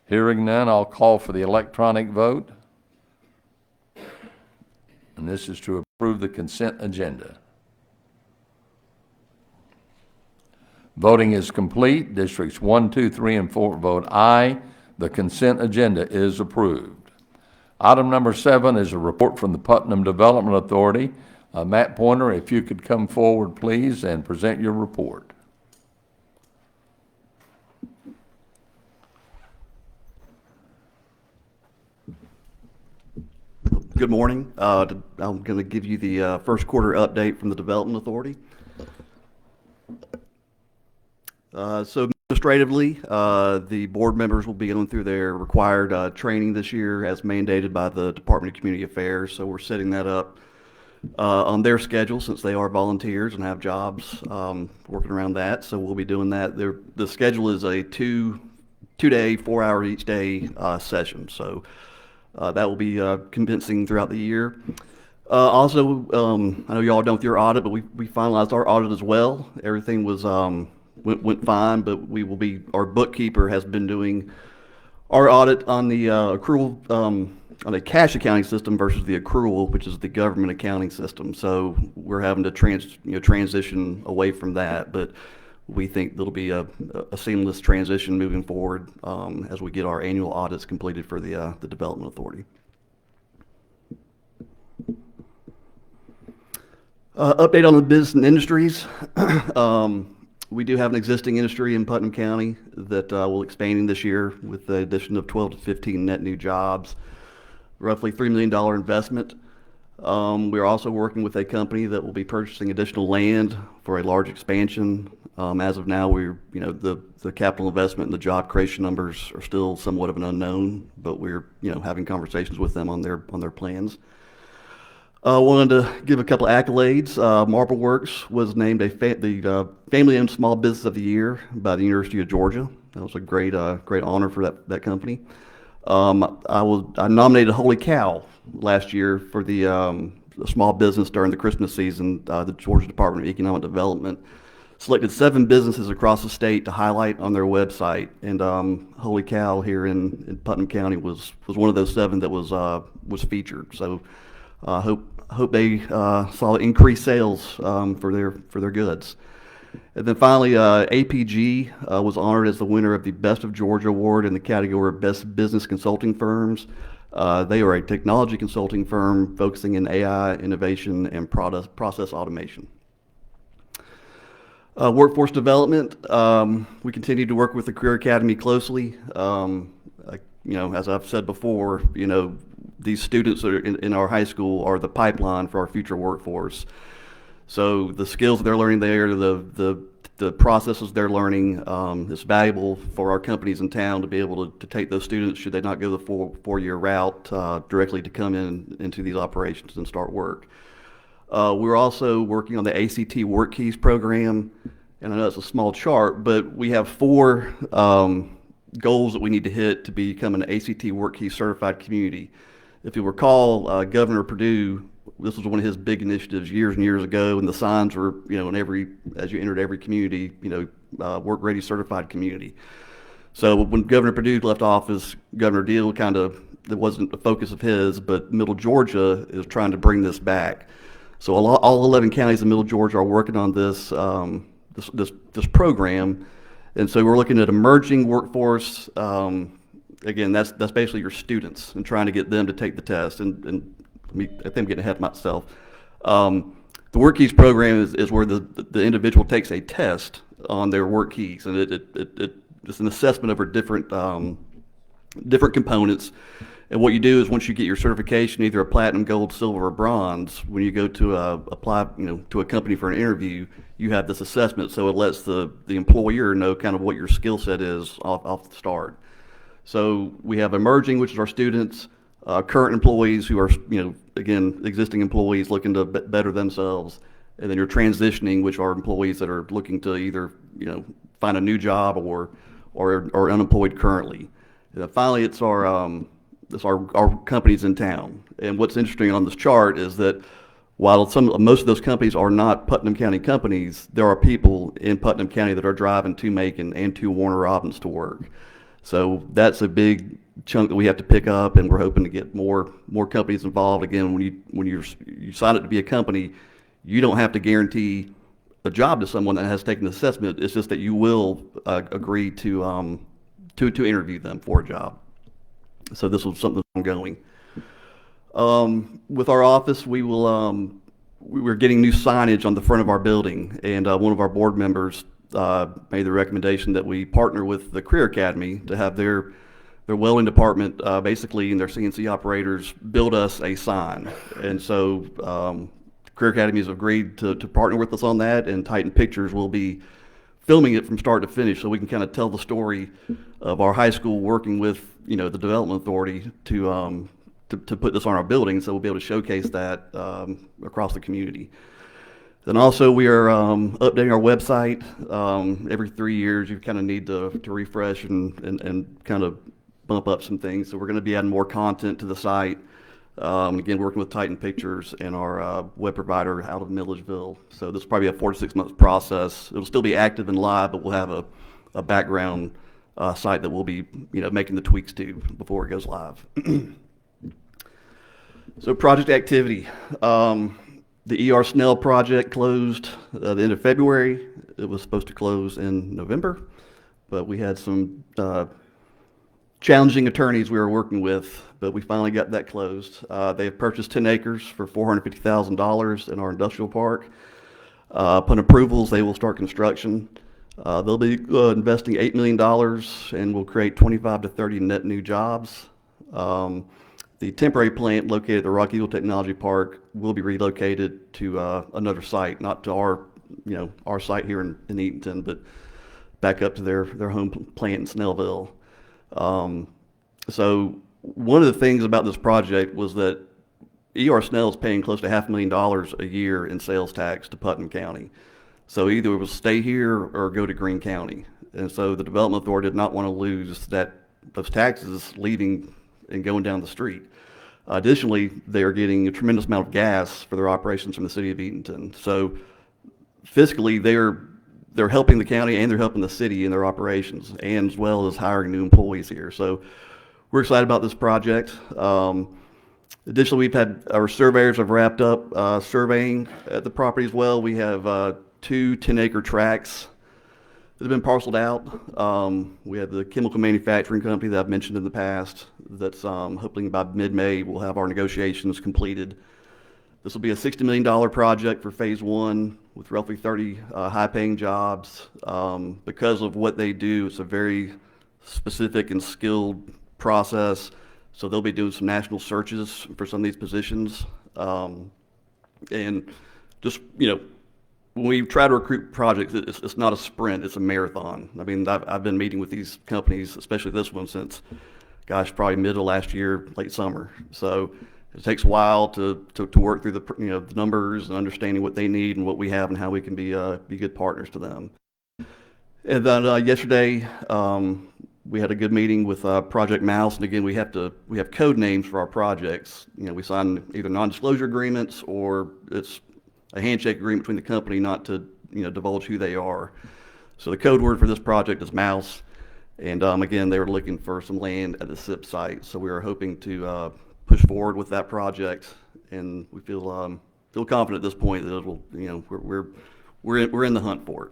Hearing none, I'll call for the electronic vote. And this is to approve the consent agenda. Voting is complete. Districts 1, 2, 3, and 4 vote aye. The consent agenda is approved. Item number 7 is a report from the Putnam Development Authority. Matt Pointer, if you could come forward, please, and present your report. Good morning. I'm going to give you the first quarter update from the Development Authority. So administratively, the board members will be going through their required training this year as mandated by the Department of Community Affairs. So we're setting that up on their schedule since they are volunteers and have jobs working around that. So we'll be doing that. The schedule is a two-day, 4-hour each day session. So that will be convincing throughout the year. Also, I know you all done with your audit, but we finalized our audit as well. Everything was went fine, but our bookkeeper has been doing our audit on the accrual on a cash accounting system versus the accrual, which is the government accounting system. So we're having to transition away from that, but we think there'll be a seamless transition moving forward as we get our annual audits completed for the Development Authority. Update on the business and industries. We do have an existing industry in Putnam County that will expand this year with the addition of 12 to 15 net new jobs, roughly $3 million investment. We're also working with a company that will be purchasing additional land for a large expansion. As of now, the capital investment and the job creation numbers are still somewhat of an unknown, but we're having conversations with them on their plans. Wanted to give a couple of accolades. Marble Works was named the Family-Owned Small Business of the Year by the University of Georgia. That was a great honor for that company. I nominated Holy Cow last year for the small business during the Christmas season. The Georgia Department of Economic Development selected 7 businesses across the state to highlight on their website, and Holy Cow here in Putnam County was one of those 7 that was featured. So I hope they saw increased sales for their goods. And then finally, APG was honored as the winner of the Best of Georgia Award in the category of Best Business Consulting Firms. They are a technology consulting firm focusing in AI, innovation, and process automation. Workforce development, we continue to work with the Career Academy closely. As I've said before, these students that are in our high school are the pipeline for our future workforce. So the skills they're learning there, the processes they're learning, is valuable for our companies in town to be able to take those students, should they not go the 4-year route, directly to come into these operations and start work. We're also working on the ACT Work Keys program, and I know it's a small chart, but we have 4 goals that we need to hit to become an ACT Work Keys certified community. If you recall, Governor Perdue, this was one of his big initiatives years and years ago, and the signs were, as you entered every community, work ready certified community. So when Governor Perdue left office, Governor Deal it wasn't a focus of his, but Middle Georgia is trying to bring this back. So all 11 counties in Middle Georgia are working on this program, and so we're looking at emerging workforce. Again, that's basically your students and trying to get them to take the test. And I think I'm getting ahead of myself. The Work Keys program is where the individual takes a test on their work keys, and it's an assessment of our different components. And what you do is, once you get your certification, either a platinum, gold, silver, or bronze, when you go to apply, to a company for an interview, you have this assessment. So it lets the employer know kind of what your skill set is off the start. So we have emerging, which is our students, current employees who are, again, existing employees looking to better themselves, and then you're transitioning, which are employees that are looking to either, find a new job or unemployed currently. And then finally, it's our companies in town. And what's interesting on this chart is that while most of those companies are not Putnam County companies, there are people in Putnam County that are driving to Macon and to Warner Robins to work. So that's a big chunk that we have to pick up, and we're hoping to get more companies involved. Again, when you sign up to be a company, you don't have to guarantee a job to someone that has taken the assessment. It's just that you will agree to interview them for a job. So this was something that's ongoing. With our office, we're getting new signage on the front of our building, and one of our board members made the recommendation that we partner with the Career Academy to have their welding department, basically, and their CNC operators build us a sign. And so Career Academy has agreed to partner with us on that, and Titan Pictures will be filming it from start to finish, so we can kind of tell the story of our high school working with the Development Authority to put this on our building, so we'll be able to showcase that across the community. Then also we are updating our website. Every 3 years you kind of need to refresh and kind of bump up some things. So we're going to be adding more content to the site. Again, working with Titan Pictures and our web provider out of Milledgeville. So this is probably a 4 to 6 month process. It'll still be active and live, but we'll have a background site that we'll be making the tweaks to before it goes live. So project activity. The ER Snell project closed the end of February. It was supposed to close in November, but we had some challenging attorneys we were working with, but we finally got that closed. They have purchased 10 acres for $450,000 in our industrial park. Upon approvals, they will start construction. They'll be investing $8 million and will create 25 to 30 net new jobs. The temporary plant located at the Rock Eagle Technology Park will be relocated to another site, not to our site here in Eatonton, but back up to their home plant in Snellville. So one of the things about this project was that ER Snell is paying close to $500,000 a year in sales tax to Putnam County. So either it was stay here or go to Greene County. And so the Development Authority did not want to lose those taxes leaving and going down the street. Additionally, they are getting a tremendous amount of gas for their operations from the city of Eatonton. So fiscally, they're helping the county and they're helping the city in their operations, and as well as hiring new employees here. So we're excited about this project. Additionally, we've had our surveyors have wrapped up surveying at the property as well. We have 2 10-acre tracts that have been parceled out. We have the chemical manufacturing company that I've mentioned in the past that's hoping by mid-May we'll have our negotiations completed. This will be a $60 million project for phase 1 with roughly 30 high-paying jobs. Because of what they do, it's a very specific and skilled process. So they'll be doing some national searches for some of these positions. And just, when we try to recruit projects, it's not a sprint, it's a marathon. I mean, I've been meeting with these companies, especially this one, since, probably mid of last year, late summer. So it takes a while to work through the numbers and understanding what they need and what we have and how we can be good partners to them. And then yesterday, we had a good meeting with Project Mouse, and again, we have code names for our projects. We sign either non-disclosure agreements or it's a handshake agreement between the company not to divulge who they are. So the code word for this project is Mouse, and again, they were looking for some land at the SIP site, so we are hoping to push forward with that project, and we feel confident at this point that it will, we're in the hunt for it.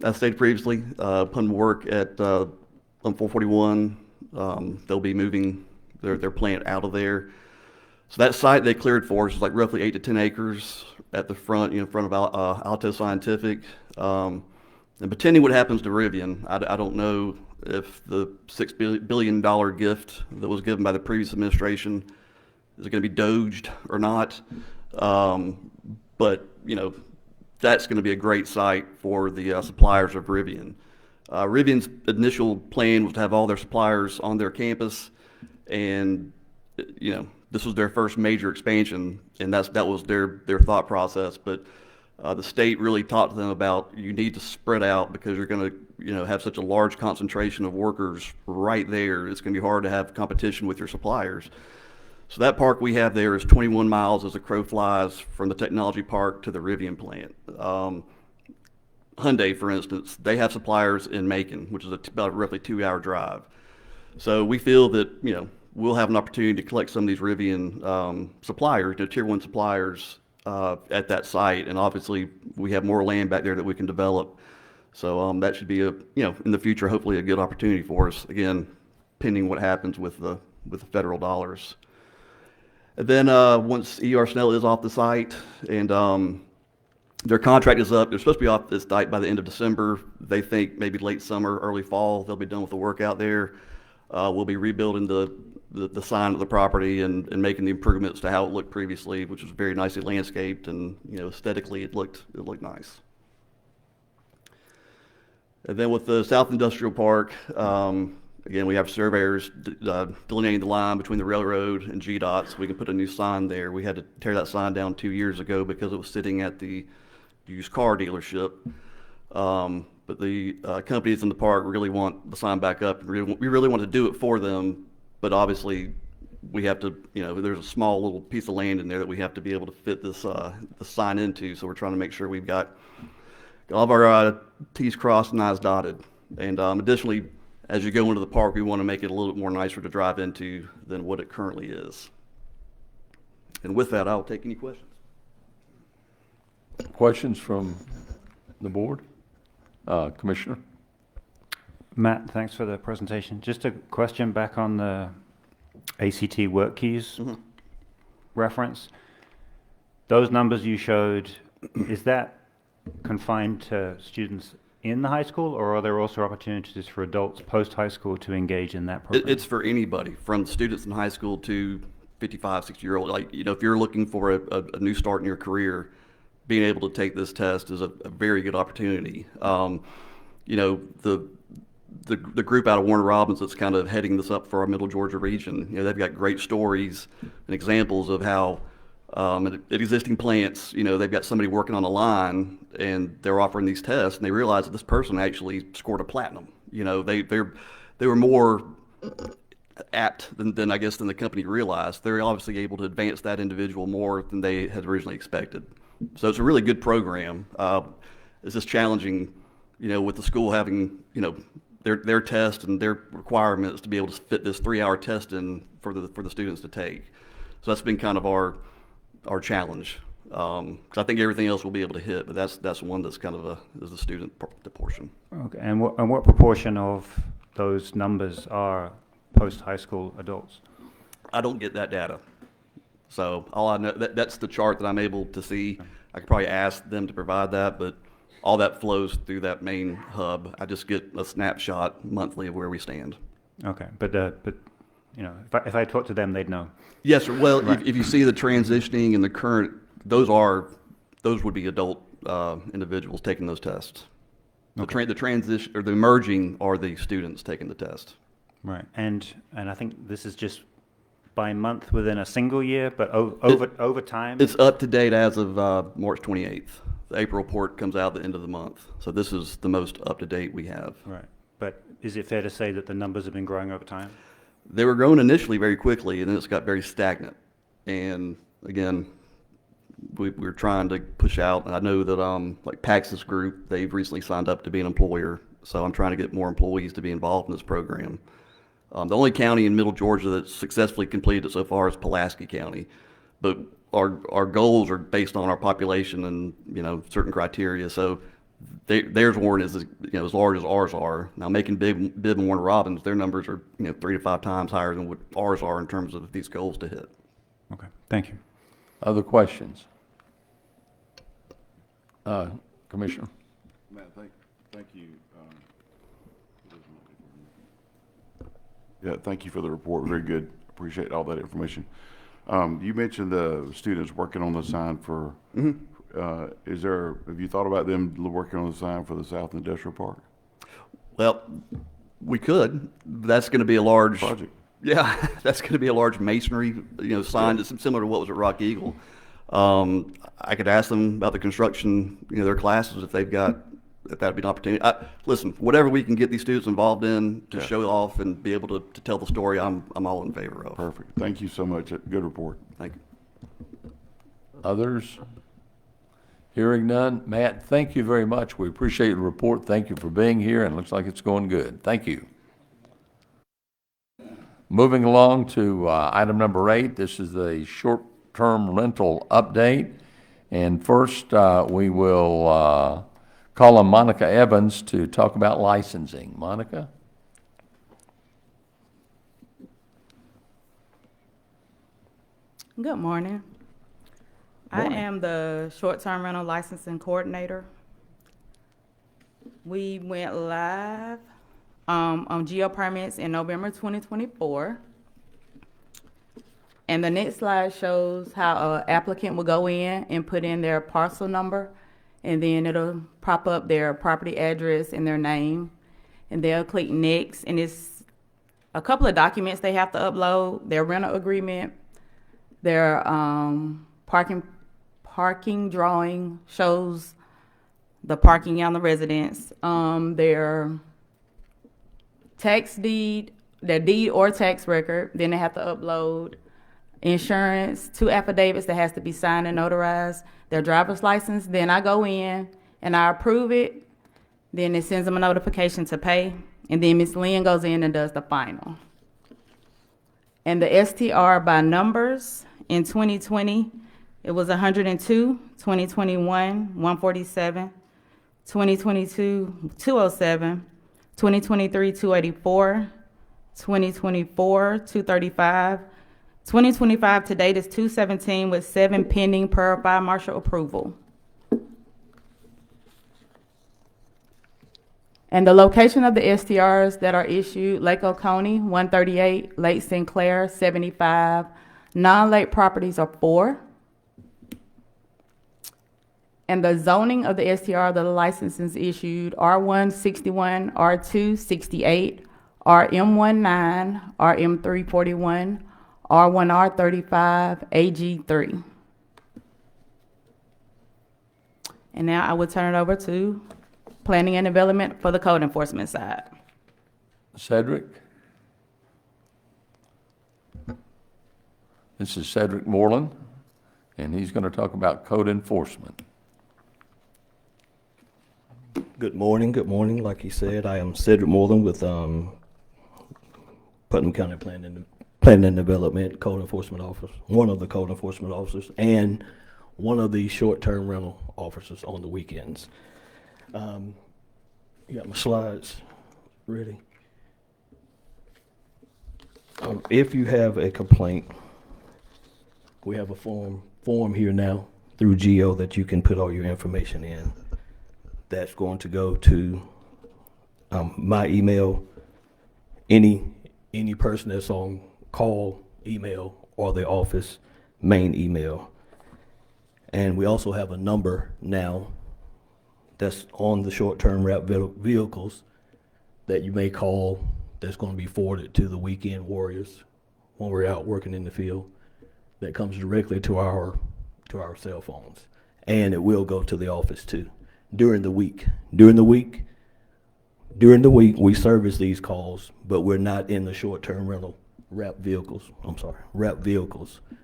As stated previously, upon work at on 441, they'll be moving their plant out of there. So that site they cleared for us is like roughly 8 to 10 acres at the front, in front of Alto Scientific. And pretending what happens to Rivian, I don't know if the $6 billion gift that was given by the previous administration is going to be doged or not. But that's going to be a great site for the suppliers of Rivian. Rivian's initial plan was to have all their suppliers on their campus, and this was their first major expansion, and that was their thought process. But the state really talked to them about, you need to spread out because you're going to have such a large concentration of workers right there. It's going to be hard to have competition with your suppliers. So that park we have there is 21 miles as a crow flies from the technology park to the Rivian plant. Hyundai, for instance, they have suppliers in Macon, which is about a roughly 2-hour drive. So we feel that, we'll have an opportunity to collect some of these Rivian suppliers, tier one suppliers at that site. And obviously we have more land back there that we can develop. So that should be in the future, hopefully a good opportunity for us. Again, pending what happens with the federal dollars. And then once ER Snell is off the site and their contract is up, they're supposed to be off this site by the end of December. They think maybe late summer, early fall, they'll be done with the work out there. We'll be rebuilding the sign of the property and making the improvements to how it looked previously, which was very nicely landscaped and aesthetically it looked nice. And then with the South Industrial Park, again, we have surveyors delineating the line between the railroad and GDOT, so we can put a new sign there. We had to tear that sign down 2 years ago because it was sitting at the used car dealership. But the companies in the park really want the sign back up. We really want to do it for them, but obviously we have to, there's a small little piece of land in there that we have to be able to fit this the sign into. So we're trying to make sure we've got all of our T's crossed and I's dotted. And additionally, as you go into the park, we want to make it a little bit more nicer to drive into than what it currently is. And with that, I'll take any questions. Questions from the board? Commissioner? Matt, thanks for the presentation. Just a question back on the ACT work keys reference. Those numbers you showed, is that confined to students in the high school, or are there also opportunities for adults post-high school to engage in that program? It's for anybody, from students in high school to 55, 60-year-old. Like, if you're looking for a new start in your career, being able to take this test is a very good opportunity. The group out of Warner Robins that's kind of heading this up for our Middle Georgia region, they've got great stories and examples of how at existing plants, they've got somebody working on a line and they're offering these tests and they realize that this person actually scored a platinum. They were more apt than I guess than the company realized. They're obviously able to advance that individual more than they had originally expected. So it's a really good program. It's just challenging, with the school having, their test and their requirements to be able to fit this 3-hour test in for the students to take. So that's been kind of our challenge. Because I think everything else we'll be able to hit, but that's one that's kind of is the student portion. Okay, and what proportion of those numbers are post-high school adults? I don't get that data. So all I know, that's the chart that I'm able to see. I could probably ask them to provide that, but all that flows through that main hub. I just get a snapshot monthly of where we stand. Okay, but if I talk to them, they'd know. Yes, sir. Well, Right. if you see the transitioning and the current, those would be adult individuals taking those tests. Okay. The transition or the emerging are the students taking the test. Right, and I think this is just by month within a single year, but over time? It's up to date as of March 28th. The April report comes out at the end of the month. So this is the most up to date we have. Right, but is it fair to say that the numbers have been growing over time? They were growing initially very quickly, and then it's got very stagnant. And again, we're trying to push out. And I know that like Paxis Group, they've recently signed up to be an employer. So I'm trying to get more employees to be involved in this program. The only county in Middle Georgia that's successfully completed it so far is Pulaski County. But our goals are based on our population and certain criteria. So theirs weren't as as large as ours are. Now making Bibb and Warner Robins, their numbers are 3 to 5 times higher than what ours are in terms of these goals to hit. Okay, thank you. Other questions? Commissioner? Matt, thank you. Yeah, thank you for the report. Very good. Appreciate all that information. You mentioned the students working on the sign for. Have you thought about them working on the sign for the South Industrial Park Well, we could. That's going to be a large project? Yeah, that's going to be a large masonry, sign that's similar to what was at Rock Eagle. I could ask them about the construction, their classes if that'd be an opportunity. Listen, whatever we can get these students involved in to show off and be able to tell the story, I'm all in favor of. Perfect. Thank you so much. Good report. Thank you. Others? Hearing none. Matt, thank you very much. We appreciate the report. Thank you for being here, and it looks like it's going good. Thank you. Moving along to item number 8, this is the short-term rental update. And first, we will call on Monica Evans to talk about licensing. Monica? Good morning. I am the short-term rental licensing coordinator. We went live on geo permits in November 2024. And the next slide shows how an applicant will go in and put in their parcel number, and then it'll pop up their property address and their name, and they'll click next, and it's a couple of documents they have to upload: their rental agreement, their parking drawing shows the parking on the residence, their tax deed, their deed or tax record. Then they have to upload insurance, 2 affidavits that has to be signed and notarized, their driver's license. Then I go in and I approve it. Then it sends them a notification to pay, and then Ms. Lynn goes in and does the final. And the STR by numbers in 2020, it was 102, 2021, 147, 2022, 207, 2023, 284, 2024, 235, 2025 to date is 217 with 7 pending per fire marshal approval. And the location of the STRs that are issued: Lake Oconee, 138, Lake Sinclair, 75. Non-lake properties are 4. And the zoning of the STR that the license is issued: R1 61, R2 68, RM19, RM341, R1R 35, AG3. And now I will turn it over to Planning and Development for the code enforcement side. Cedric? This is Cedric Moreland, and he's going to talk about code enforcement. Good morning. Good morning. Like he said, I am Cedric Moreland with Putnam County Planning and Development Code Enforcement Officer, one of the code enforcement officers, and one of the short-term rental officers on the weekends. You got my slides ready? If you have a complaint, we have a form here now through Geo that you can put all your information in. That's going to go to my email, any person that's on call email, or the office main email. And we also have a number now that's on the short-term wrap vehicles that you may call, that's going to be forwarded to the weekend warriors when we're out working in the field. That comes directly to our cell phones, and it will go to the office too during the week. During the week, we service these calls, but we're not in the short-term rental wrap vehicles.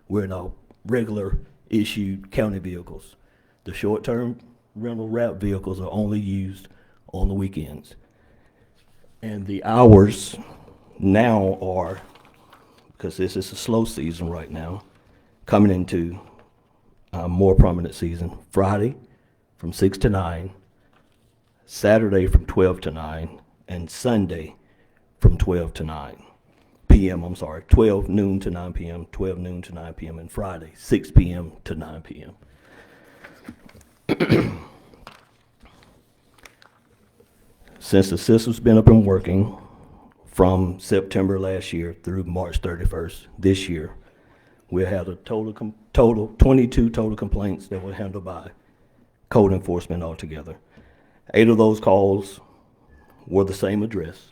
We're in our regular issued county vehicles. The short-term rental wrap vehicles are only used on the weekends. And the hours now are, because this is a slow season right now, coming into a more prominent season: Friday from 6 to 9, Saturday from 12 to 9, and Sunday from 12 to 9 p.m. 12 noon to 9 p.m., 12 noon to 9 p.m., and Friday, 6 p.m. to 9 p.m. Since the system's been up and working from September last year through March 31st this year, we had a total 22 total complaints that were handled by code enforcement altogether. 8 of those calls were the same address.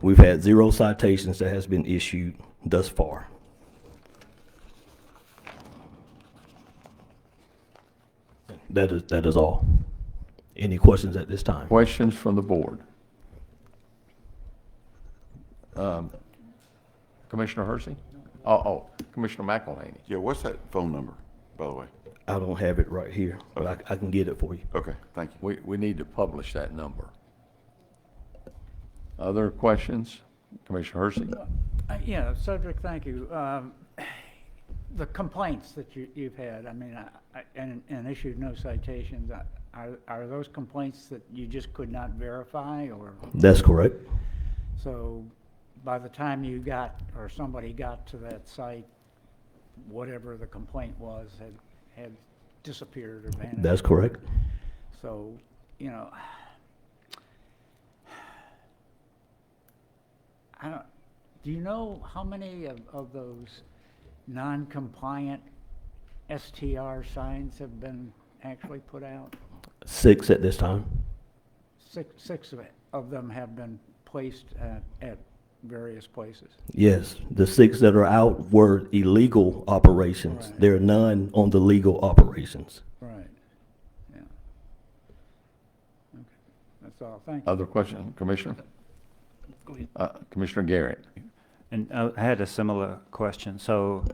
We've had 0 citations that has been issued thus far. That is all. Any questions at this time? Questions from the board? Commissioner Hersey? Commissioner McElhaney. Yeah, what's that phone number, by the way? I don't have it right here, but I can get it for you. Okay, thank you. We need to publish that number. Other questions? Commissioner Hersey? Yeah, Cedric, thank you. The complaints that you've had, I mean, and issued no citations, are those complaints that you just could not verify, or? That's correct. So by the time you got, or somebody got to that site, whatever the complaint was had disappeared or vanished? That's correct. So, you know, do you know how many of those non-compliant STR signs have been actually put out? 6 at this time. Six of them have been placed at various places. Yes, the 6 that are out were illegal operations. Right. There are none on the legal operations. Right, yeah. Okay, that's all, thank you. Other questions, Commissioner? Commissioner Garrett? And I had a similar question. So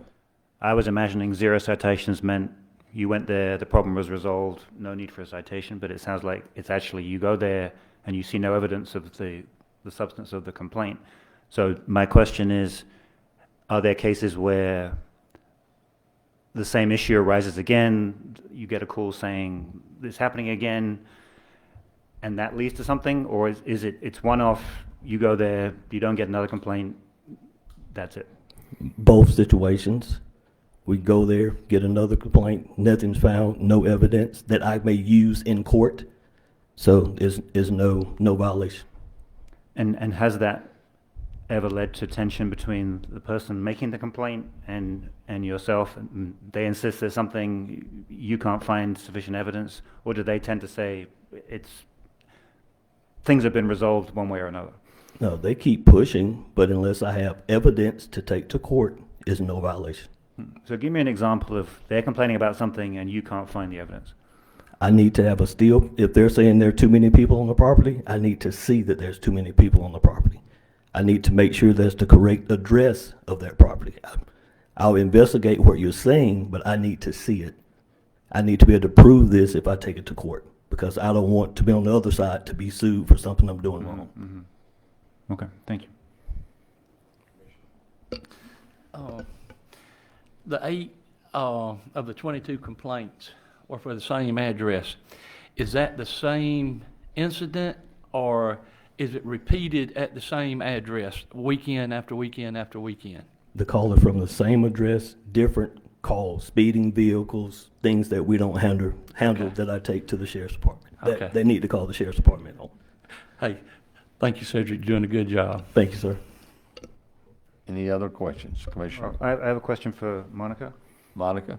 I was imagining 0 citations meant you went there, the problem was resolved, no need for a citation, but it sounds like it's actually you go there and you see no evidence of the substance of the complaint. So my question is, are there cases where the same issue arises again, you get a call saying it's happening again, and that leads to something? Or is it's one-off, you go there, you don't get another complaint, that's it? Both situations. We go there, get another complaint, nothing's found, no evidence that I may use in court. So is no violation. And has that ever led to tension between the person making the complaint and yourself? And they insist there's something, you can't find sufficient evidence, or do they tend to say things have been resolved one way or another? No, they keep pushing, but unless I have evidence to take to court, is no violation. So give me an example of they're complaining about something and you can't find the evidence. I need to have a still, if they're saying there are too many people on the property, I need to see that there's too many people on the property. I need to make sure that's the correct address of that property. I'll investigate what you're saying, but I need to see it. I need to be able to prove this if I take it to court, because I don't want to be on the other side to be sued for something I'm doing wrong. Mm-hmm. Okay, thank you. The 8 of the 22 complaints were for the same address. Is that the same incident, or is it repeated at the same address weekend after weekend after weekend? The call is from the same address, different calls, speeding vehicles, things that we don't handle Okay. that I take to the sheriff's department. Okay. They need to call the sheriff's department on. Hey, thank you, Cedric. You're doing a good job. Thank you, sir. Any other questions, Commissioner? I have a question for Monica. Monica?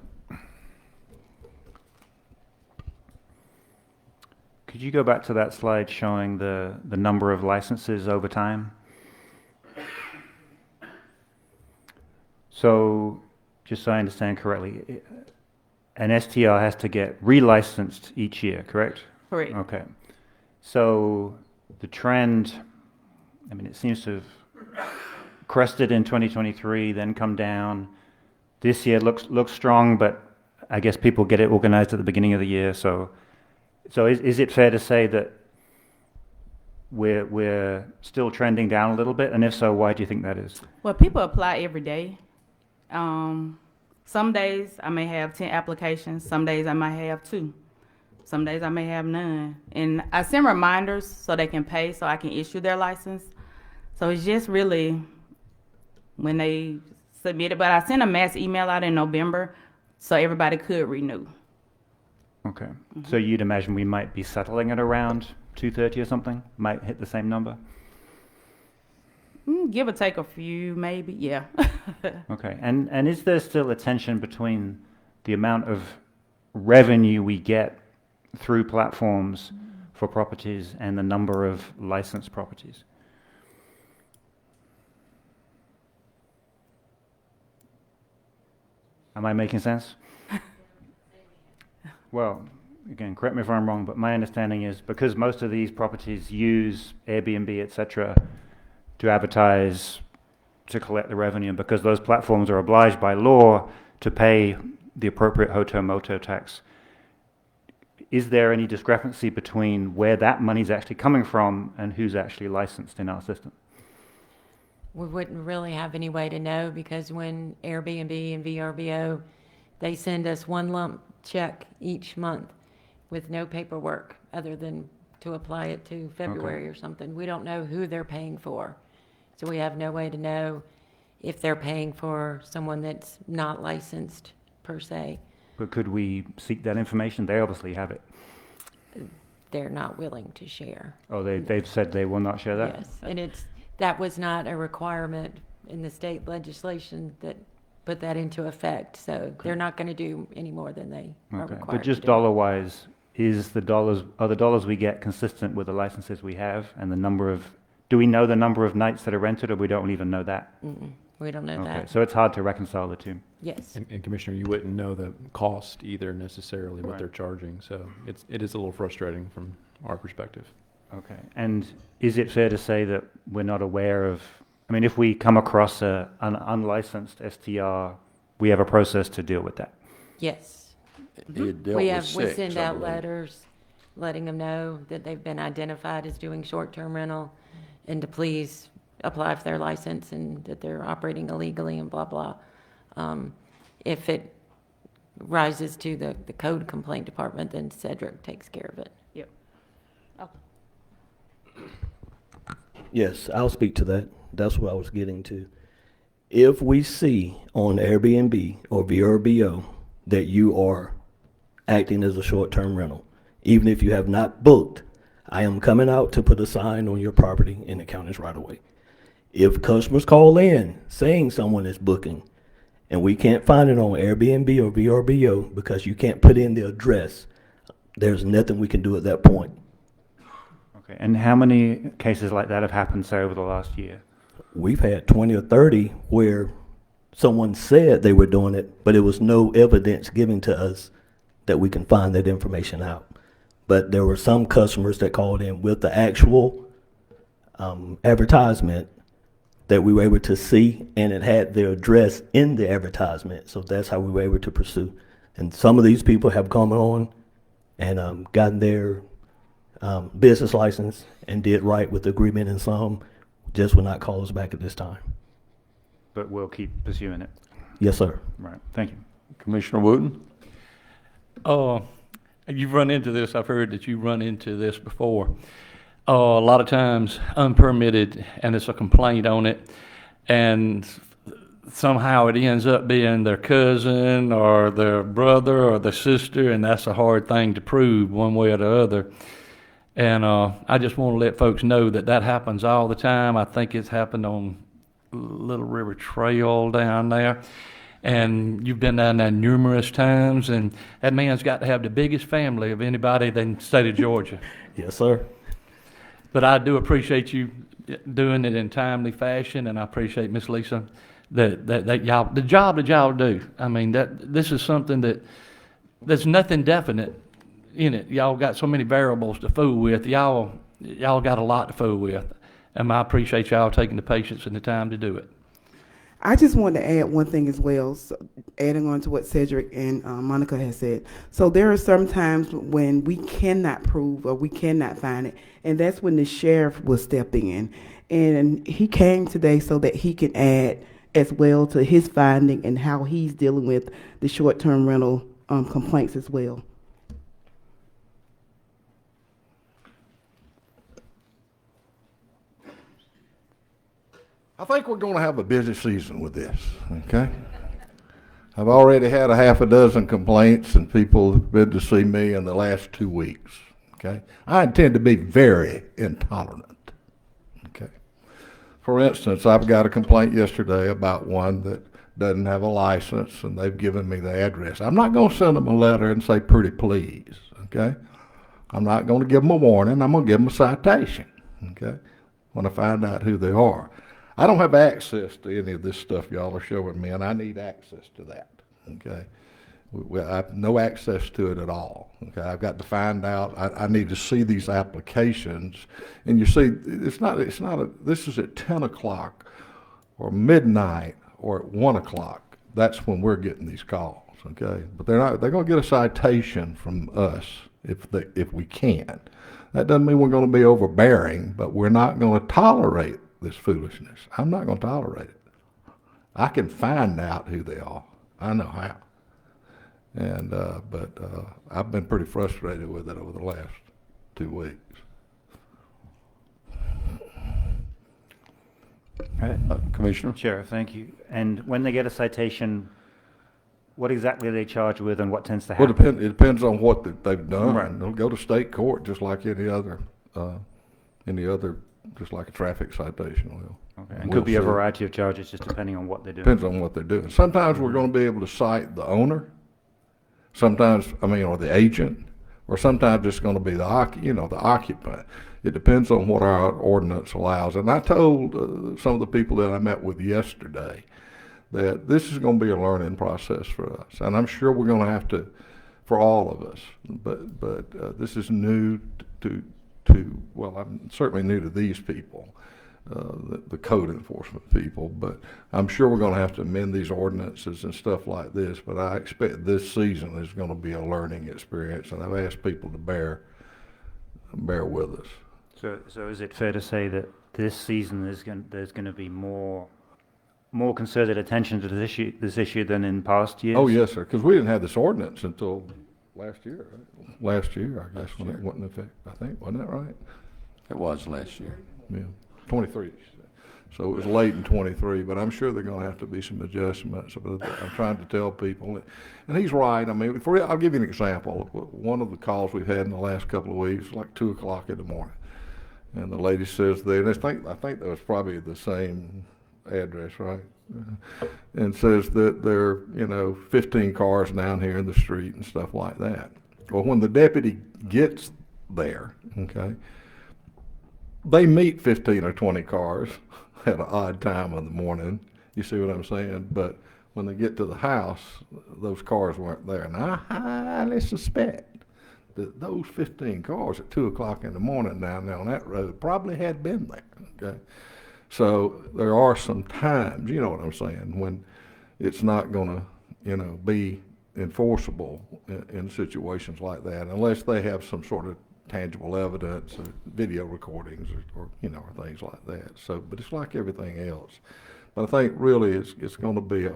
Could you go back to that slide showing the number of licenses over time? So, just so I understand correctly, an STR has to get relicensed each year, correct? Correct. Okay. So, the trend, I mean, it seems to have crested in 2023, then come down. This year looks strong, but I guess people get it organized at the beginning of the year. So is it fair to say that we're still trending down a little bit? And if so, why do you think that is? Well, people apply every day. Some days I may have 10 applications. Some days I might have 2. Some days I may have none. And I send reminders so they can pay, so I can issue their license. So it's just really when they submit it. But I sent a mass email out in November so everybody could renew. Okay. So you'd imagine we might be settling at around 230 or something? Might hit the same number? Give or take a few, maybe, yeah. Okay. And is there still a tension between the amount of revenue we get through platforms for properties and the number of licensed properties? Am I making sense? Well, again, correct me if I'm wrong, but my understanding is because most of these properties use Airbnb, etc., to advertise, to collect the revenue, and because those platforms are obliged by law to pay the appropriate hotel motel tax, is there any discrepancy between where that money's actually coming from and who's actually licensed in our system? We wouldn't really have any way to know, because when Airbnb and VRBO, they send us one lump check each month with no paperwork other than to apply it to February or something. We don't know who they're paying for. So we have no way to know if they're paying for someone that's not licensed per se. But could we seek that information? They obviously have it. They're not willing to share. Oh, they've said they will not share that? Yes, and that was not a requirement in the state legislation that put that into effect. So they're not going to do any more than they are Okay. required But just to do. dollar-wise, are the dollars we get consistent with the licenses we have and the number of, do we know the number of nights that are rented, or we don't even know that? We don't know Okay, that. so it's hard to reconcile the two. Yes. And Commissioner, you wouldn't know the cost either necessarily, what Right. they're charging, so it is a little frustrating from our perspective. Okay, and is it fair to say that we're not aware of, I mean, if we come across an unlicensed STR, we have a process to deal with that? Yes. He had dealt We with we 6, send I out believe. letters letting them know that they've been identified as doing short-term rental and to please apply for their license and that they're operating illegally and blah, blah. If it rises to the code complaint department, then Cedric takes care of it. Yep. Yes, I'll speak to that. That's what I was getting to. If we see on Airbnb or VRBO that you are acting as a short-term rental, even if you have not booked, I am coming out to put a sign on your property in the county's right away. If customers call in saying someone is booking and we can't find it on Airbnb or VRBO because you can't put in the address, there's nothing we can do at that point. Okay, and how many cases like that have happened, say, over the last year? We've had 20 or 30 where someone said they were doing it, but there was no evidence given to us that we can find that information out. But there were some customers that called in with the actual advertisement that we were able to see, and it had their address in the advertisement. So that's how we were able to pursue. And some of these people have come on and gotten their business license and did right with the agreement, and some just will not call us back at this time. But we'll keep pursuing it. Yes, sir. Right, thank you. Commissioner Wooten? You've run into this, I've heard that you've run into this before. A lot of times unpermitted, and it's a complaint on it, and somehow it ends up being their cousin or their brother or their sister, and that's a hard thing to prove one way or the other. And I just want to let folks know that that happens all the time. I think it's happened on Little River Trail down there. And you've been down there numerous times, and that man's got to have the biggest family of anybody in the state of Georgia. Yes, sir. But I do appreciate you doing it in timely fashion, and I appreciate Miss Lisa that y'all, the job that y'all do. I mean, this is something there's nothing definite in it. Y'all got so many variables to fool with. Y'all got a lot to fool with, and I appreciate y'all taking the patience and the time to do it. I just wanted to add one thing as well, so adding on to what Cedric and Monica has said. So there are some times when we cannot prove or we cannot find it, and that's when the sheriff will step in. And he came today so that he can add as well to his finding and how he's dealing with the short-term rental complaints as well. I think we're going to have a busy season with this, okay? I've already had a half a dozen complaints, and people have been to see me in the last 2 weeks, okay? I intend to be very intolerant, okay? For instance, I've got a complaint yesterday about one that doesn't have a license, and they've given me the address. I'm not going to send them a letter and say, pretty please, okay? I'm not going to give them a warning. I'm going to give them a citation, okay, when I find out who they are. I don't have access to any of this stuff y'all are showing me, and I need access to that, okay? I have no access to it at all, okay? I've got to find out, I need to see these applications, and you see, this is at 10 o'clock or midnight or at 1 o'clock. That's when we're getting these calls, okay? But they're gonna get a citation from us if we can. That doesn't mean we're gonna be overbearing, but we're not gonna tolerate this foolishness. I'm not gonna tolerate it. I can find out who they are. I know how. And, I've been pretty frustrated with it over the last 2 weeks. Commissioner? Sheriff, thank you. And when they get a citation, what exactly are they charged with and what tends to Well, happen? it depends on what they've done. Right. They'll go to state court just like any other, just like a traffic citation will. Okay. And We'll could be a see. variety of charges just depending on what they're doing. Depends on what they're doing. Sometimes we're gonna be able to cite the owner, sometimes, or the agent, or sometimes it's gonna be the occupant. It depends on what our ordinance allows. And I told some of the people that I met with yesterday that this is gonna be a learning process for us. And I'm sure we're gonna have to, for all of us, but this is new well, I'm certainly new to these people. The code enforcement people, but I'm sure we're gonna have to amend these ordinances and stuff like this, but I expect this season is gonna be a learning experience, and I've asked people to bear with us. So is it fair to say that this season there's going to be more concerted attention to this issue than in past years? Oh, yes, sir, because we didn't have this ordinance until last year, right? Last year, I guess, when it went in effect, I think, wasn't that right? It was last year. Yeah, 23. So it was late in 23, but I'm sure there are going to have to be some adjustments. But I'm trying to tell people, and he's right. I mean, I'll give you an example. One of the calls we've had in the last couple of weeks, like 2 o'clock in the morning, and the lady says and I think that was probably the same address, right? And says that there are 15 cars down here in the street and stuff like that. Well, when the deputy gets there, okay, they meet 15 or 20 cars at an odd time of the morning. You see what I'm saying? But when they get to the house, those cars weren't there. And I highly suspect that those 15 cars at 2 o'clock in the morning down there on that road probably had been there, okay? So there are some times, you know what I'm saying, when it's not gonna, be enforceable in situations like that, unless they have some sort of tangible evidence, or video recordings, or things like that. So, but it's like everything else. But I think really it's going to be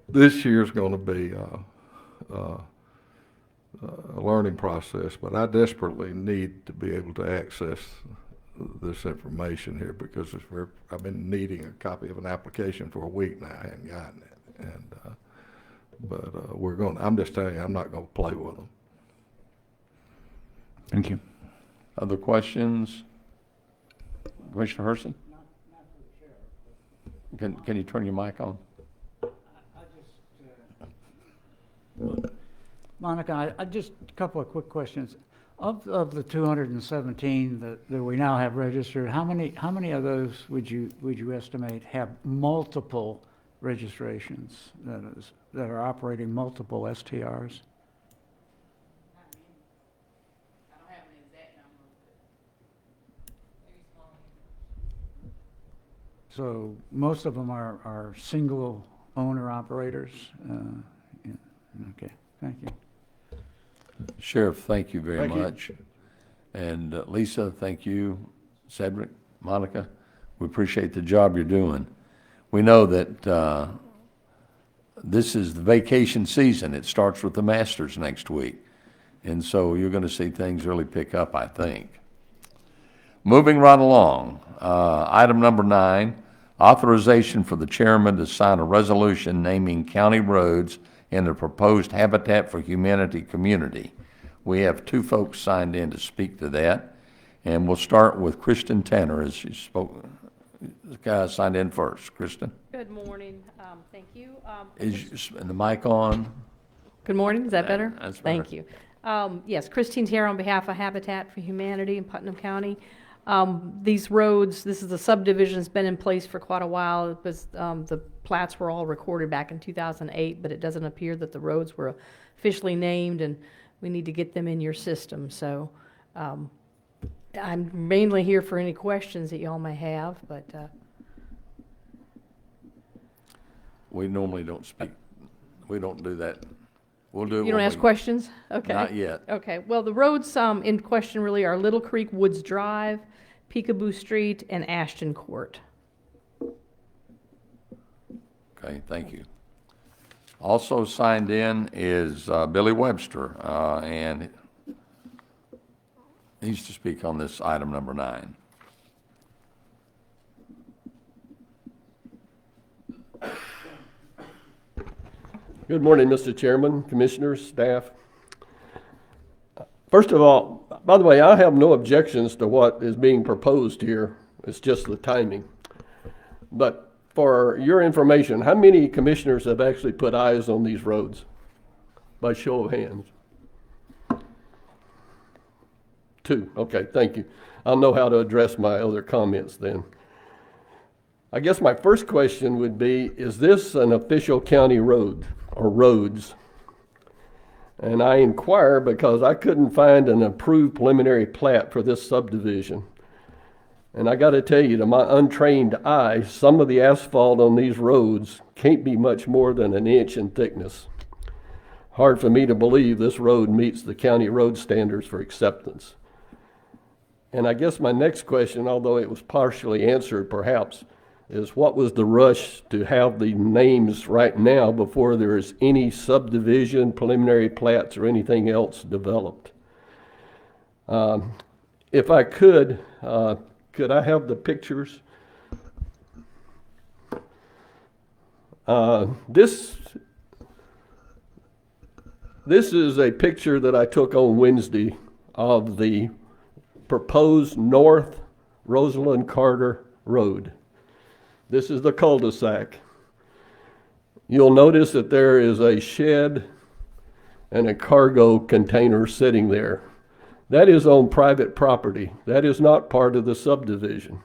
this year's going to be a learning process. But I desperately need to be able to access this information here because I've been needing a copy of an application for a week now. I hadn't gotten it, and I'm just telling you, I'm not going to play with them. Thank you. Other questions? Commissioner Herson? Can you turn your mic on? Monica, I just a couple of quick questions. Of the 217 that we now have registered, how many of those would you estimate have multiple registrations, that are operating multiple STRs? So most of them are single owner operators? Yeah. Okay, thank you. Sheriff, thank you very Thank you. much. And Lisa, thank you. Cedric, Monica, we appreciate the job you're doing. We know that this is the vacation season. It starts with the Masters next week. And so you're going to see things really pick up, I think. Moving right along, item number 9, authorization for the chairman to sign a resolution naming county roads in the proposed Habitat for Humanity community. We have 2 folks signed in to speak to that, and we'll start with Kristen Tanner as she spoke. The guy signed in first. Kristen? Good morning. Thank you. Is the mic on? Good morning. Is that better? That's better. Thank you. Yes, Christine here on behalf of Habitat for Humanity in Putnam County. These roads, this is a subdivision that's been in place for quite a while. It was, the plats were all recorded back in 2008, but it doesn't appear that the roads were officially named, and we need to get them in your system. So I'm mainly here for any questions that y'all may have, but We normally don't speak. We don't do that. We'll do it. You don't when ask we- questions? Okay. Not yet. Okay, well, the roads in question really are Little Creek Woods Drive, Peekaboo Street, and Ashton Court. Okay, thank you. Also signed in is Billy Webster, and he's to speak on this item number 9. Good morning, Mr. Chairman, Commissioners, staff. First of all, by the way, I have no objections to what is being proposed here. It's just the timing. But for your information, how many commissioners have actually put eyes on these roads? By show of hands. 2. Okay, thank you. I'll know how to address my other comments then. I guess my first question would be, is this an official county road or roads? And I inquire because I couldn't find an approved preliminary plat for this subdivision. And I got to tell you, to my untrained eye, some of the asphalt on these roads can't be much more than an inch in thickness. Hard for me to believe this road meets the county road standards for acceptance. And I guess my next question, although it was partially answered perhaps, is what was the rush to have the names right now before there is any subdivision, preliminary plats, or anything else developed? If I could I have the pictures? This is a picture that I took on Wednesday of the proposed North Rosalind Carter Road. This is the cul-de-sac. You'll notice that there is a shed and a cargo container sitting there. That is on private property. That is not part of the subdivision.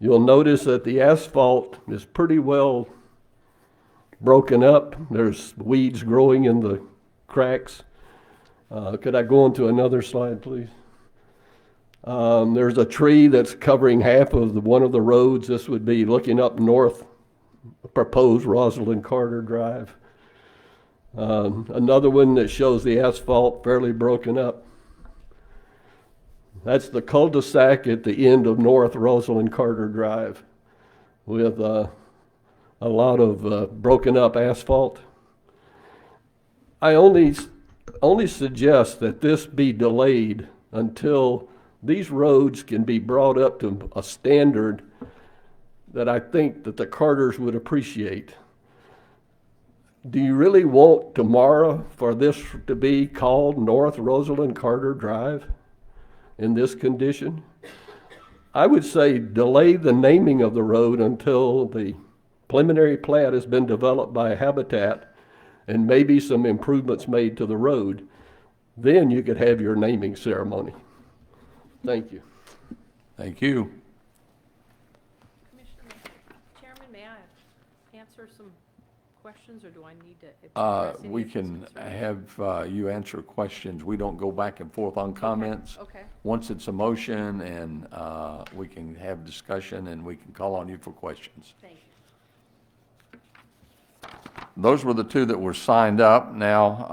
You'll notice that the asphalt is pretty well broken up. There's weeds growing in the cracks. Could I go on to another slide, please? There's a tree that's covering half of one of the roads. This would be looking up north, proposed Rosalind Carter Drive. Another one that shows the asphalt fairly broken up. That's the cul-de-sac at the end of North Rosalind Carter Drive with a lot of broken up asphalt. I only suggest that this be delayed until these roads can be brought up to a standard that I think that the Carters would appreciate. Do you really want tomorrow for this to be called North Rosalind Carter Drive in this condition? I would say delay the naming of the road until the preliminary plat has been developed by Habitat and maybe some improvements made to the road. Then you could have your naming ceremony. Thank you. Thank you. Chairman, may I answer some questions, or do I need to address any We of these can concerns? have you answer questions. We don't go back and forth on comments. Okay. Once it's a motion, and we can have discussion, and we can call on you for questions. Thank you. Those were the 2 that were signed up. Now,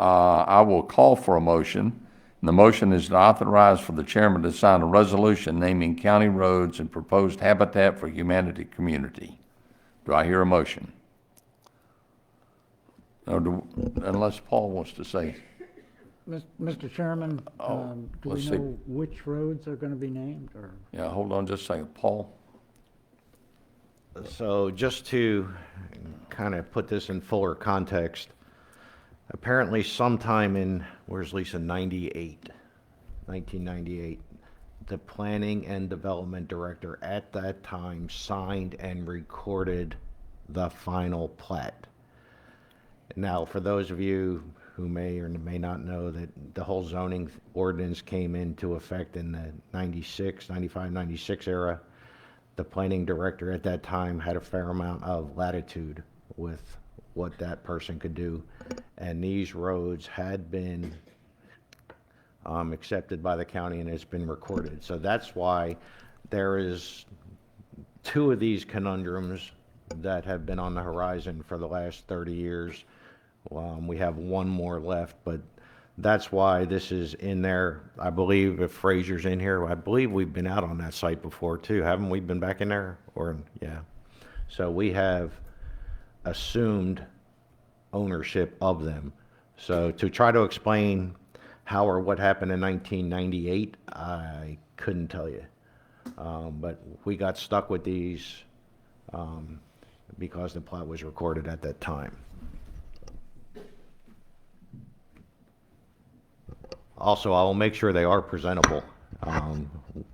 I will call for a motion. And the motion is to authorize for the chairman to sign a resolution naming county roads and proposed Habitat for Humanity community. Do I hear a motion? Or unless Paul wants to say. Mr. Chairman, do let's we see. know which roads are going to be named, or? Yeah, hold on just a second. Paul? So just to kind of put this in fuller context, apparently sometime in, where's Lisa, 1998, the planning and development director at that time signed and recorded the final plat. Now, for those of you who may or may not know, that the whole zoning ordinance came into effect in the 96, 95, 96 era, the planning director at that time had a fair amount of latitude with what that person could do. And these roads had been accepted by the county and it's been recorded. So that's why there is 2 of these conundrums that have been on the horizon for the last 30 years We have one more left, but that's why this is in there. I believe if Fraser's in here, I believe we've been out on that site before too, haven't we been back in there? Or, yeah. So we have assumed ownership of them. So to try to explain how or what happened in 1998, I couldn't tell you. But we got stuck with these because the plat was recorded at that time. Also, I will make sure they are presentable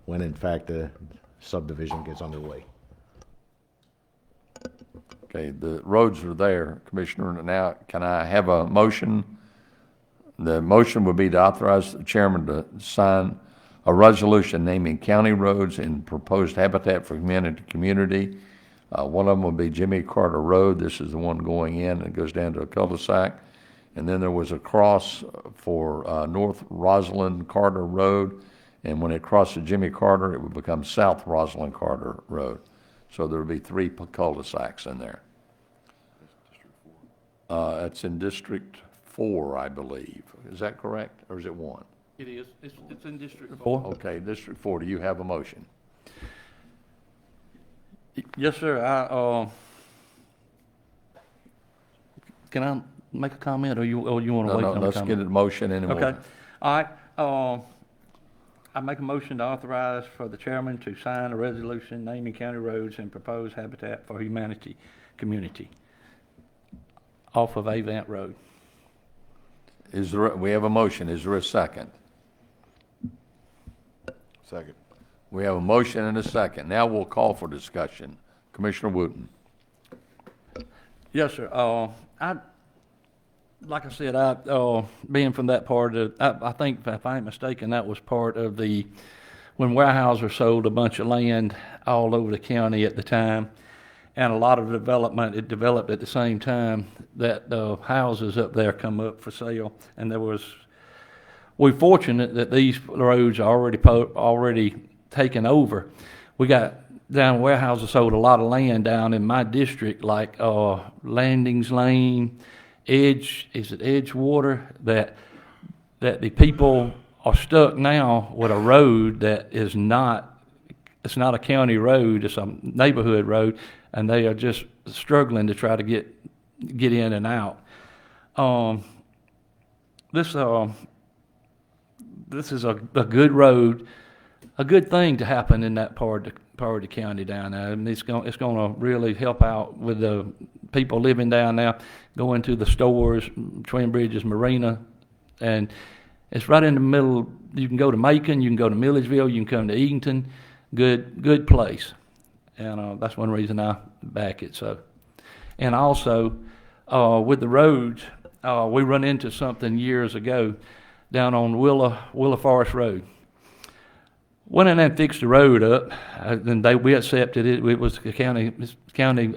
when in fact the subdivision gets underway. Okay, the roads are there, Commissioner. Now, can I have a motion? The motion would be to authorize the chairman to sign a resolution naming county roads in proposed Habitat for Community. One of them would be Jimmy Carter Road. This is the one going in, and it goes down to a cul-de-sac. And then there was a cross for North Rosalind Carter Road, and when it crosses Jimmy Carter, it would become South Rosalind Carter Road. So there would be 3 cul-de-sacs in there. It's in District 4, I believe. Is that correct, or is it 1? It is. It's in District 4. Okay, District 4. Do you have a motion? Yes, sir. Can I make a comment, or you want to wait on the comment? Let's get a motion anyway. Okay. All right. I make a motion to authorize for the chairman to sign a resolution naming county roads and proposed Habitat for Humanity community off of Avant Road. We have a motion. Is there a second? Second. We have a motion and a second. Now we'll call for discussion. Commissioner Wooten. Yes, sir. Like I said, being from that part of, I think if I ain't mistaken, that was part of when Weyerhaeuser sold a bunch of land all over the county at the time. And a lot of it developed at the same time that the houses up there come up for sale. And we're fortunate that these roads are already taken over. We got down Weyerhaeuser sold a lot of land down in my district, like Landings Lane, Edgewater, that the people are stuck now with a road that is it's not a county road, it's a neighborhood road, and they are just struggling to try to get in and out. This is a good road, a good thing to happen in that part of the county down there, and it's going to really help out with the people living down there, going to the stores, Twin Bridges Marina, and it's right in the middle. You can go to Macon, you can go to Milledgeville, you can come to Eatonton. Good place, and that's one reason I back it. So, and also with the roads, we run into something years ago down on Willow Forest Road. Went in there and fixed the road up, and we accepted it. It was the county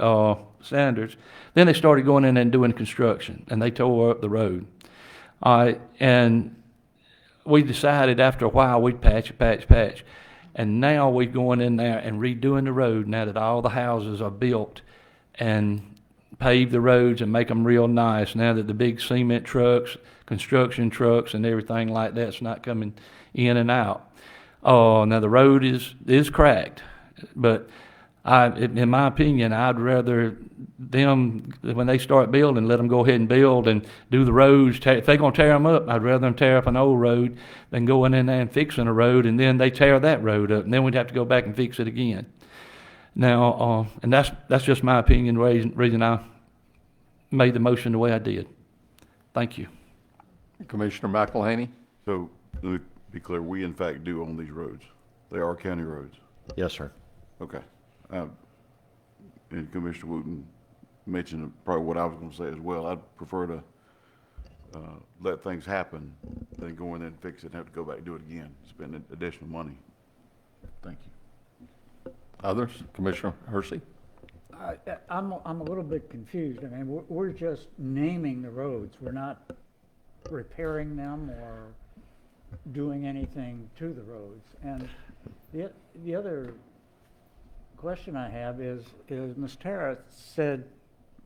standards. Then they started going in and doing construction, and they tore up the road. And we decided after a while we'd patch. And now we're going in there and redoing the road now that all the houses are built, and pave the roads and make them real nice now that the big cement trucks, construction trucks, and everything like that's not coming in and out. Now the road is cracked, but in my opinion, I'd rather them, when they start building, let them go ahead and build and do the roads. If they're going to tear them up, I'd rather them tear up an old road than going in there and fixing a road, and then they tear that road up, and then we'd have to go back and fix it again. Now, and that's just my opinion, reason I made the motion the way I did. Thank you. Commissioner McElhaney. So let me be clear, we in fact do own these roads. They are county roads. Yes, sir. Okay. And Commissioner Wooten mentioned probably what I was going to say as well. I'd prefer to let things happen than go in there and fix it and have to go back and do it again, spend additional money. Thank you. Others? Commissioner Hersey? I'm a little bit confused. I mean, we're just naming the roads. We're not repairing them or doing anything to the roads. And the other question I have is Ms. Tara said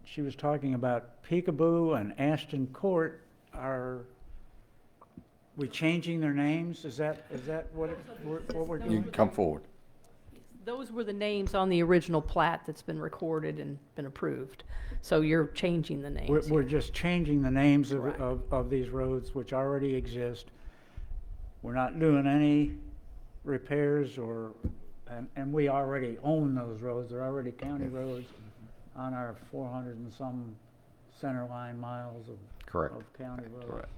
she was talking about Peekaboo and Ashton Court. Are we changing their names? Is that what we're You doing? can come forward. Those were the names on the original plat that's been recorded and been approved. So you're changing the names. We're just changing the names of these roads which already exist. We're not doing any repairs and we already own those roads. They're already county roads on our 400 and some center line miles Correct. of county roads. Correct.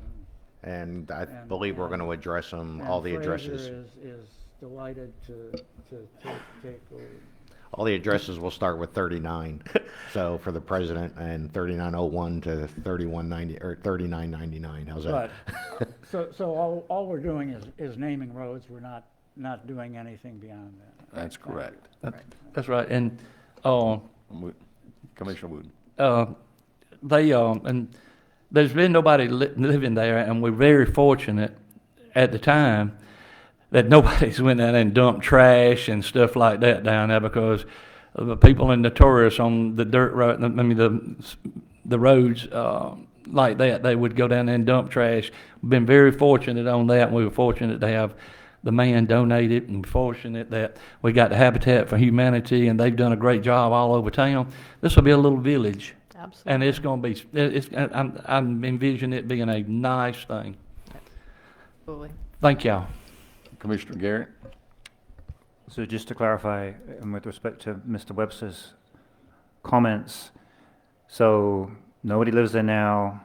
And I And- believe we're going to address them, all the And addresses. Fraser is delighted to take over. All the addresses will start with 39. So for the president, and 3901 to 3190 or 3999. How's that? But, so all we're doing is naming roads. We're not doing anything beyond that. That's correct. That's right, and, Commissioner Wooten. and there's been nobody living there, and we're very fortunate at the time that nobody's went down and dumped trash and stuff like that down there, because the people are notorious on the dirt road, the roads, like that, they would go down there and dump trash. We've been very fortunate on that, and we were fortunate to have the man donate it, and fortunate that we got the Habitat for Humanity, and they've done a great job all over town. This will be a little village. Absolutely. And it's going to be, I'm envisioning it being a nice thing. Absolutely. Thank y'all. Commissioner Garrett? So just to clarify, and with respect to Mr. Webster's comments, so nobody lives there now,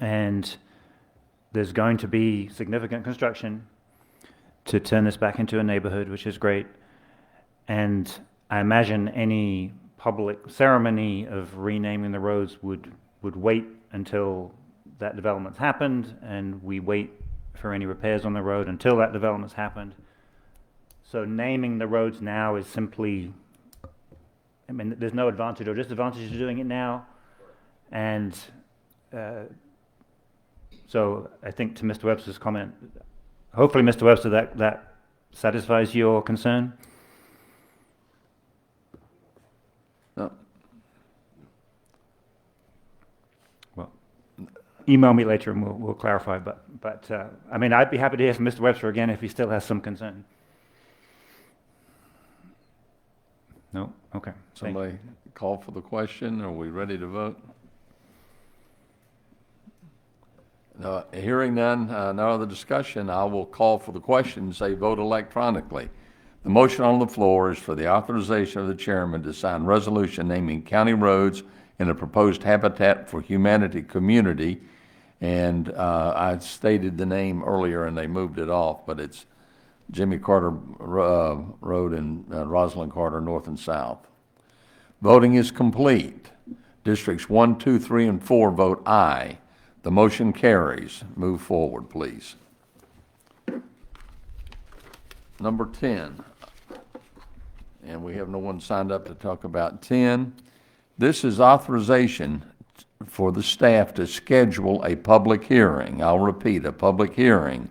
and there's going to be significant construction to turn this back into a neighborhood, which is great. And I imagine any public ceremony of renaming the roads would wait until that development's happened, and we wait for any repairs on the road until that development's happened. So naming the roads now is simply, I mean, there's no advantage or disadvantage to doing it now. And so I think to Mr. Webster's comment, hopefully, Mr. Webster, that satisfies your concern? No. Well, email me later and we'll clarify. But I mean, I'd be happy to hear from Mr. Webster again if he still has some concern. No? Okay. Thank you. Somebody call for the question. Are we ready to vote? No, hearing none, no other discussion, I will call for the question and say vote electronically. The motion on the floor is for the authorization of the chairman to sign resolution naming county roads in a proposed Habitat for Humanity community. And I stated the name earlier and they moved it off, but it's Jimmy Carter Road and Rosalind Carter North and South. Voting is complete. Districts 1, 2, 3, and 4 vote aye. The motion carries. Move forward, please. Number 10. And we have no one signed up to talk about 10. This is authorization for the staff to schedule a public hearing. I'll repeat, a public hearing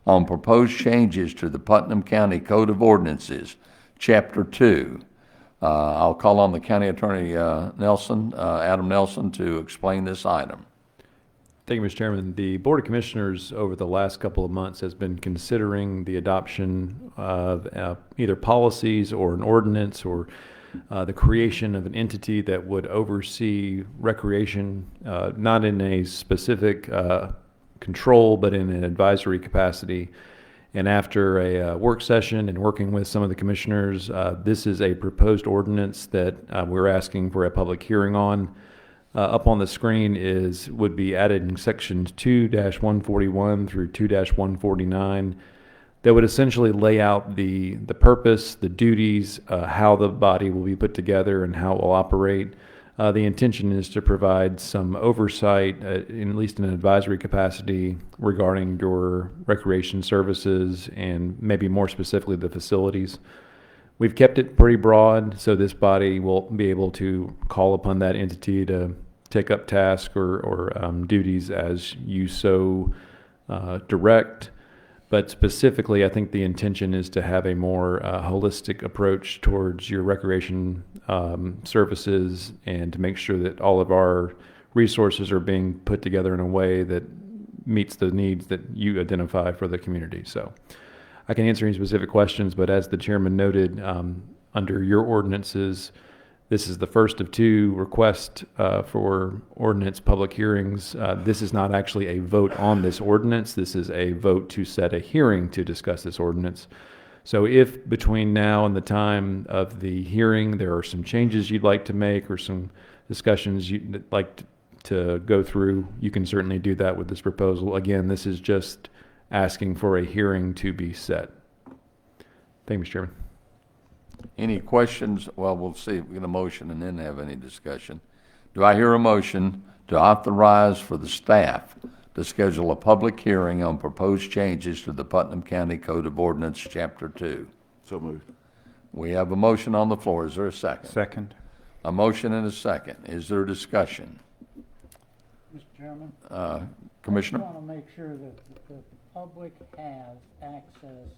on proposed changes to the Putnam County Code of Ordinances, Chapter 2. I'll call on the County Attorney Adam Nelson, to explain this item. Thank you, Mr. Chairman. The Board of Commissioners over the last couple of months has been considering the adoption of either policies or an ordinance or the creation of an entity that would oversee recreation, not in a specific control, but in an advisory capacity. And after a work session and working with some of the commissioners, this is a proposed ordinance that we're asking for a public hearing on. Up on the screen would be added in sections 2-141 through 2-149 that would essentially lay out the purpose, the duties, how the body will be put together and how it will operate. The intention is to provide some oversight, at least in an advisory capacity, regarding your recreation services and maybe more specifically the facilities. We've kept it pretty broad, so this body will be able to call upon that entity to take up tasks or duties as you so direct. But specifically, I think the intention is to have a more holistic approach towards your recreation services and to make sure that all of our resources are being put together in a way that meets the needs that you identify for the community. So I can answer any specific questions, but as the chairman noted, under your ordinances, this is the first of two requests for ordinance public hearings. This is not actually a vote on this ordinance. This is a vote to set a hearing to discuss this ordinance. So if between now and the time of the hearing there are some changes you'd like to make or some discussions you'd like to go through, you can certainly do that with this proposal. Again, this is just asking for a hearing to be set. Thank you, Mr. Chairman. Any questions? Well, we'll see if we get a motion and then have any discussion. Do I hear a motion to authorize for the staff to schedule a public hearing on proposed changes to the Putnam County Code of Ordinance, Chapter 2? So moved. We have a motion on the floor. Is there a second? Second. A motion and a second. Is there discussion? Mr. Chairman? Commissioner? I want to make sure that the public has access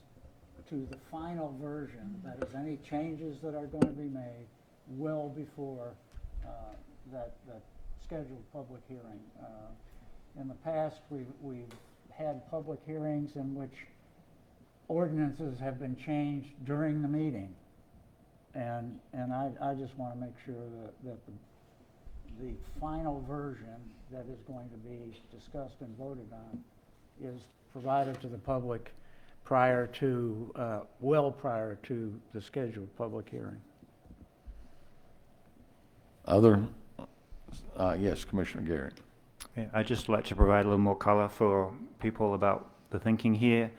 to the final version, that is, any changes that are going to be made well before that scheduled public hearing. In the past, we've had public hearings in which ordinances have been changed during the meeting. And I just want to make sure that the final version that is going to be discussed and voted on is provided to the public prior to, well prior to the scheduled public hearing. Yes, Commissioner Garrett. Yeah, I'd just like to provide a little more color for people about the thinking here.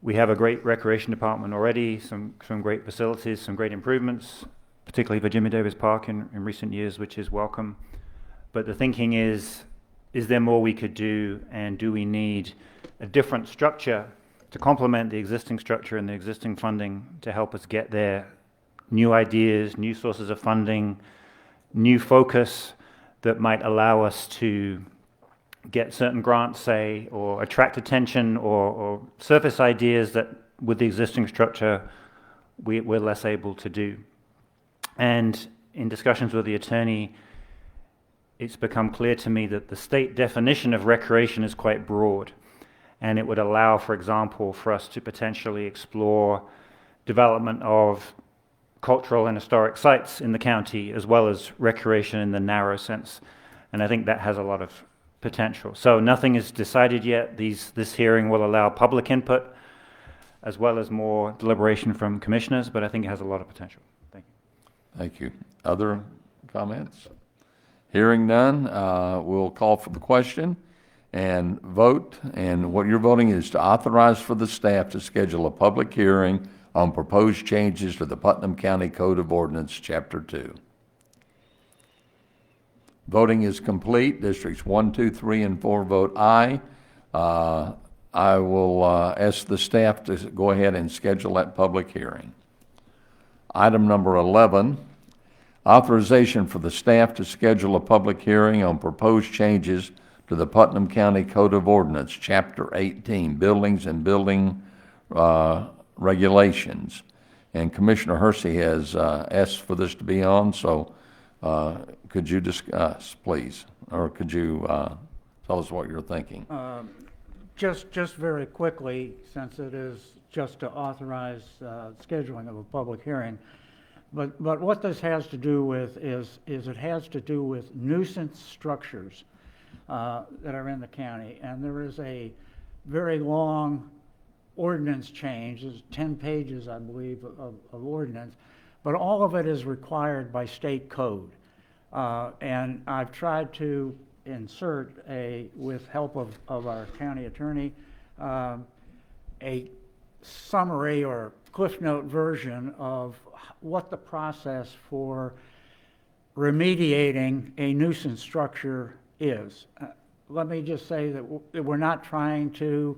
We have a great recreation department already, some great facilities, some great improvements, particularly for Jimmy Davis Park in recent years, which is welcome. But the thinking is there more we could do, and do we need a different structure to complement the existing structure and the existing funding to help us get there? New ideas, new sources of funding, new focus that might allow us to get certain grants, say, or attract attention or surface ideas that with the existing structure we're less able to do. And in discussions with the attorney, it's become clear to me that the state definition of recreation is quite broad, and it would allow, for example, for us to potentially explore development of cultural and historic sites in the county, as well as recreation in the narrow sense. And I think that has a lot of potential. So nothing is decided yet. This hearing will allow public input, as well as more deliberation from commissioners, but I think it has a lot of potential. Thank you. Thank you. Other comments? Hearing none, we'll call for the question and vote. And what you're voting is to authorize for the staff to schedule a public hearing on proposed changes to the Putnam County Code of Ordinance, Chapter 2. Voting is complete. Districts 1, 2, 3, and 4 vote aye. I will ask the staff to go ahead and schedule that public hearing. Item number 11, authorization for the staff to schedule a public hearing on proposed changes to the Putnam County Code of Ordinance, Chapter 18, Buildings and Building Regulations. And Commissioner Hersey has asked for this to be on, so could you discuss, please? Or could you tell us what you're thinking? Just very quickly, since it is just to authorize scheduling of a public hearing, but what this has to do with is it has to do with nuisance structures that are in the county. And there is a very long ordinance change. There's 10 pages, I believe, of ordinance, but all of it is required by state code. And I've tried to insert with help of our county attorney, a summary or Cliff Note version of what the process for remediating a nuisance structure is. Let me just say that we're not trying to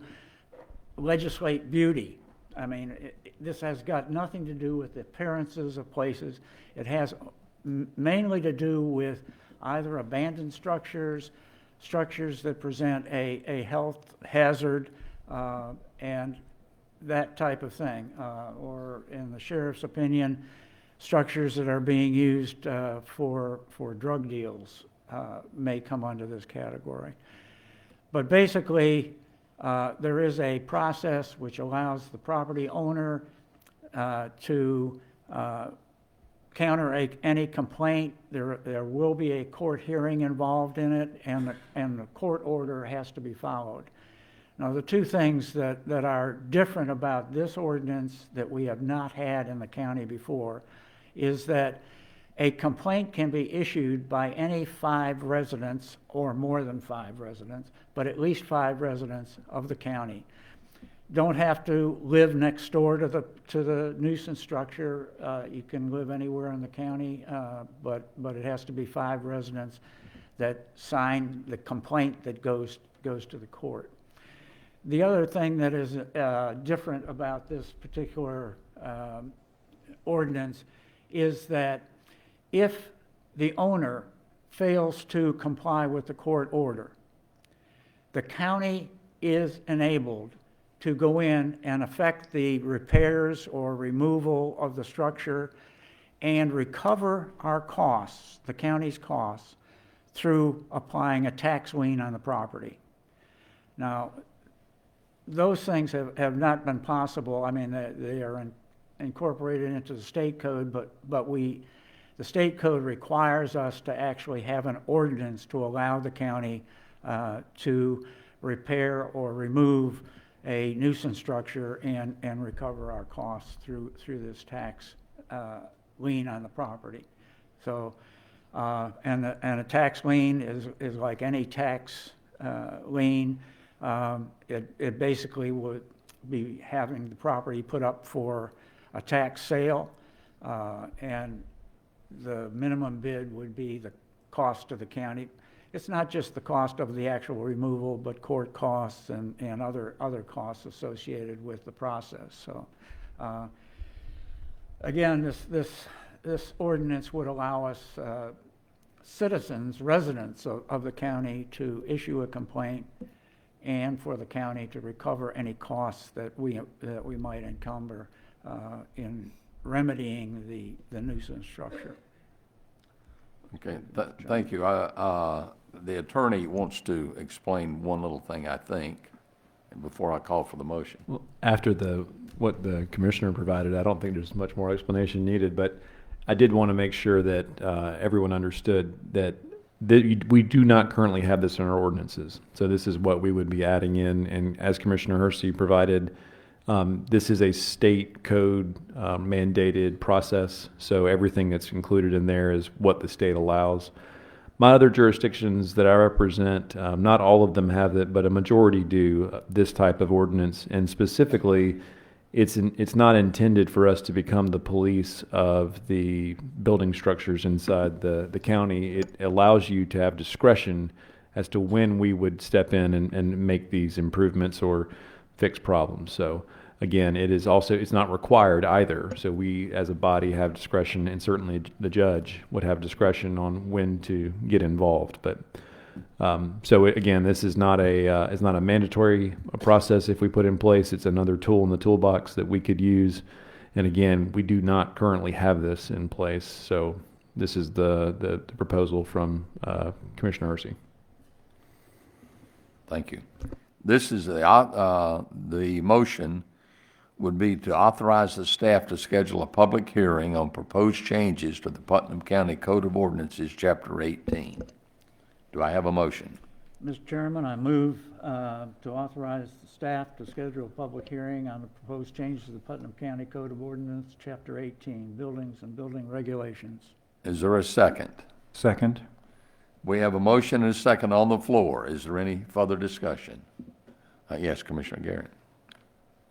legislate beauty. I mean, this has got nothing to do with the appearances of places. It has mainly to do with either abandoned structures that present a health hazard and that type of thing. Or in the sheriff's opinion, structures that are being used for drug deals may come under this category. But basically, there is a process which allows the property owner to counter any complaint. There will be a court hearing involved in it, and the court order has to be followed. Now, the two things that are different about this ordinance that we have not had in the county before is that a complaint can be issued by any 5 residents or more than 5 residents, but at least 5 residents of the county. Don't have to live next door to the nuisance structure. You can live anywhere in the county, but it has to be 5 residents that sign the complaint that goes to the court. The other thing that is different about this particular ordinance is that if the owner fails to comply with the court order, the county is enabled to go in and effect the repairs or removal of the structure and recover our costs, the county's costs, through applying a tax lien on the property. Now, those things have not been possible. I mean, they are incorporated into the state code, but the state code requires us to actually have an ordinance to allow the county to repair or remove a nuisance structure and recover our costs through this tax lien on the property. So, and a tax lien is like any tax lien. It basically would be having the property put up for a tax sale, and the minimum bid would be the cost to the county. It's not just the cost of the actual removal, but court costs and other costs associated with the process. So, again, this ordinance would allow us, citizens, residents of the county, to issue a complaint, and for the county to recover any costs that we might encumber in remedying the nuisance structure. Okay, thank you. The attorney wants to explain one little thing, I think, before I call for the motion. Well, after what the commissioner provided, I don't think there's much more explanation needed, but I did want to make sure that everyone understood that we do not currently have this in our ordinances. So this is what we would be adding in, and as Commissioner Hersey provided, this is a state code mandated process, so everything that's included in there is what the state allows. My other jurisdictions that I represent, not all of them have it, but a majority do, this type of ordinance, and specifically, it's not intended for us to become the police of the building structures inside the county. It allows you to have discretion as to when we would step in and make these improvements or fix problems. So again, it's not required either. So we as a body have discretion, and certainly the judge would have discretion on when to get involved. But so again, this is not it's not a mandatory process if we put in place. It's another tool in the toolbox that we could use. And again, we do not currently have this in place. So this is the proposal from Commissioner Hersey. Thank you. This is the motion would be to authorize the staff to schedule a public hearing on proposed changes to the Putnam County Code of Ordinances, Chapter 18. Do I have a motion? Mr. Chairman, I move to authorize the staff to schedule a public hearing on the proposed changes to the Putnam County Code of Ordinance, Chapter 18, Buildings and Building Regulations. Is there a second? Second. We have a motion and a second on the floor. Is there any further discussion? Yes, Commissioner Garrett.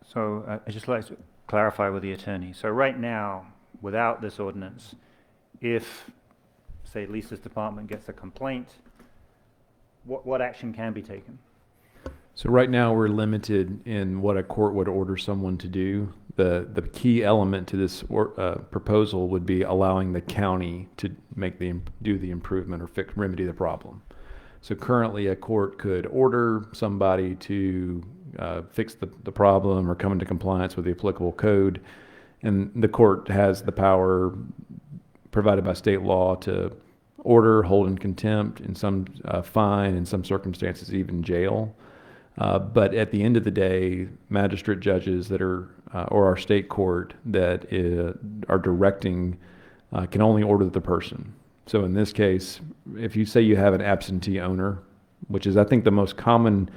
So I'd just like to clarify with the attorney. So right now, without this ordinance, if, say, Lisa's department gets a complaint, what action can be taken? So right now we're limited in what a court would order someone to do. The key element to this proposal would be allowing the county to do the improvement or remedy the problem. So currently a court could order somebody to fix the problem or come into compliance with the applicable code. And the court has the power provided by state law to order, hold in contempt, in some fine, in some circumstances even jail. But at the end of the day, magistrate judges that are, or our state court that are directing can only order the person. So in this case, if you say you have an absentee owner, which is I think the most common,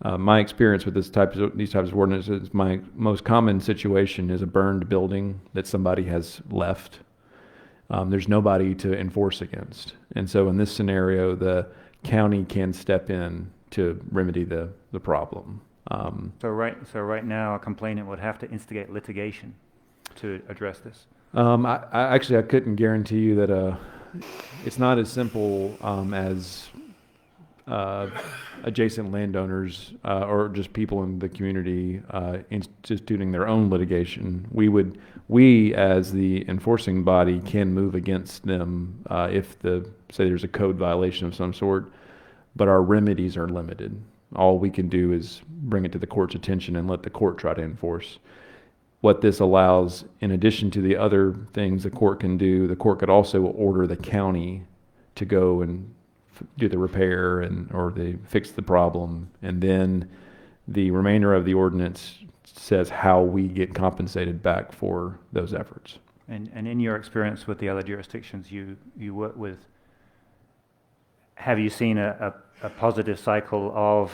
my experience with these types of ordinances, my most common situation is a burned building that somebody has left. There's nobody to enforce against. And so in this scenario, the county can step in to remedy the problem. So right now, a complainant would have to instigate litigation to address this. I couldn't guarantee you that it's not as simple as adjacent landowners or just people in the community instituting their own litigation. We as the enforcing body can move against them if say there's a code violation of some sort, but our remedies are limited. All we can do is bring it to the court's attention and let the court try to enforce. What this allows, in addition to the other things the court can do, the court could also order the county to go and do the repair or they fix the problem, and then the remainder of the ordinance says how we get compensated back for those efforts. And in your experience with the other jurisdictions you work with, have you seen a positive cycle of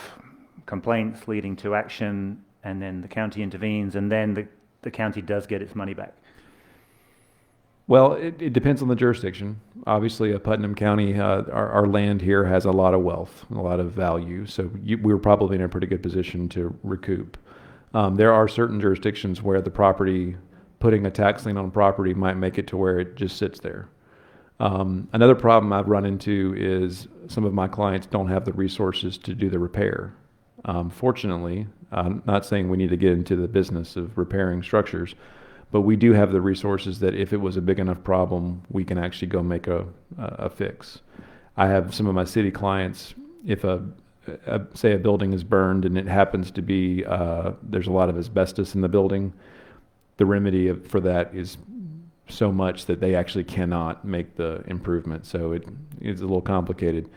complaints leading to action, and then the county intervenes, and then the county does get its money back? Well, it depends on the jurisdiction. Obviously, Putnam County, our land here has a lot of wealth, a lot of value, so we're probably in a pretty good position to recoup. There are certain jurisdictions where the property, putting a tax lien on property might make it to where it just sits there. Another problem I've run into is some of my clients don't have the resources to do the repair. Fortunately, I'm not saying we need to get into the business of repairing structures, but we do have the resources that if it was a big enough problem, we can actually go make a fix. I have some of my city clients, if say a building is burned and it happens to be, there's a lot of asbestos in the building, the remedy for that is so much that they actually cannot make the improvement. So it's a little complicated.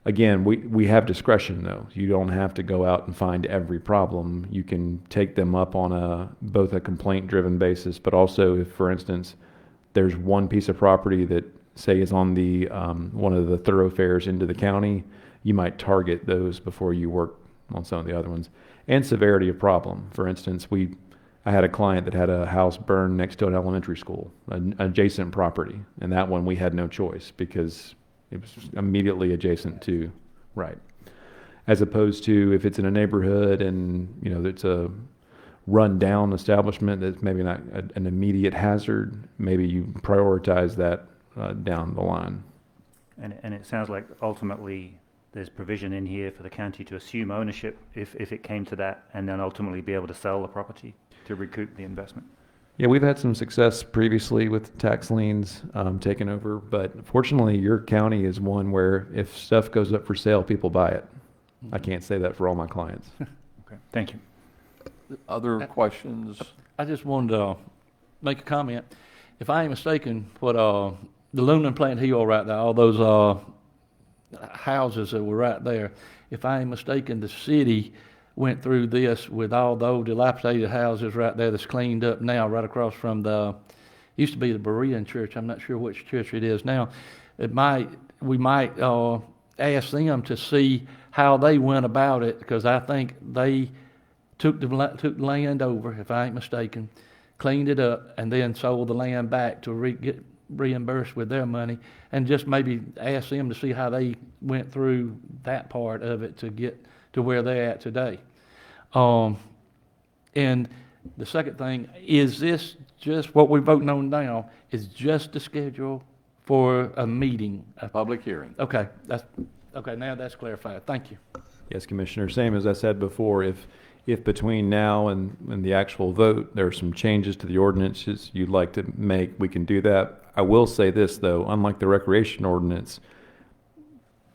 Again, we have discretion though. You don't have to go out and find every problem. You can take them up on both a complaint-driven basis, but also if, for instance, there's one piece of property that, say, is on the one of the thoroughfares into the county, you might target those before you work on some of the other ones. And severity of problem. For instance, I had a client that had a house burned next to an elementary school, an adjacent property, and that one we had no choice because it was immediately adjacent to, right. As opposed to if it's in a neighborhood and, it's a run-down establishment that's maybe not an immediate hazard, maybe you prioritize that down the line. And it sounds like ultimately there's provision in here for the county to assume ownership if it came to that, and then ultimately be able to sell the property to recoup the investment. Yeah, we've had some success previously with tax liens taken over, but fortunately your county is one where if stuff goes up for sale, people buy it. I can't say that for all my clients. Okay, thank you. Other questions? I just wanted to make a comment. If I ain't mistaken, what the aluminum plant hill right there, all those houses that were right there, if I ain't mistaken, the city went through this with all those dilapidated houses right there that's cleaned up now, right across from used to be the Berean church. I'm not sure which church it is now. We might ask them to see how they went about it, because I think they took land over, if I ain't mistaken, cleaned it up, and then sold the land back to get reimbursed with their money, and just maybe ask them to see how they went through that part of it to get to where they're at today. And the second thing, is this just what we're voting on now is just the schedule for a meeting? A public hearing. Okay, now that's clarified. Thank you. Yes, Commissioner. Same as I said before, if between now and the actual vote there are some changes to the ordinances you'd like to make, we can do that. I will say this though, unlike the recreation ordinance,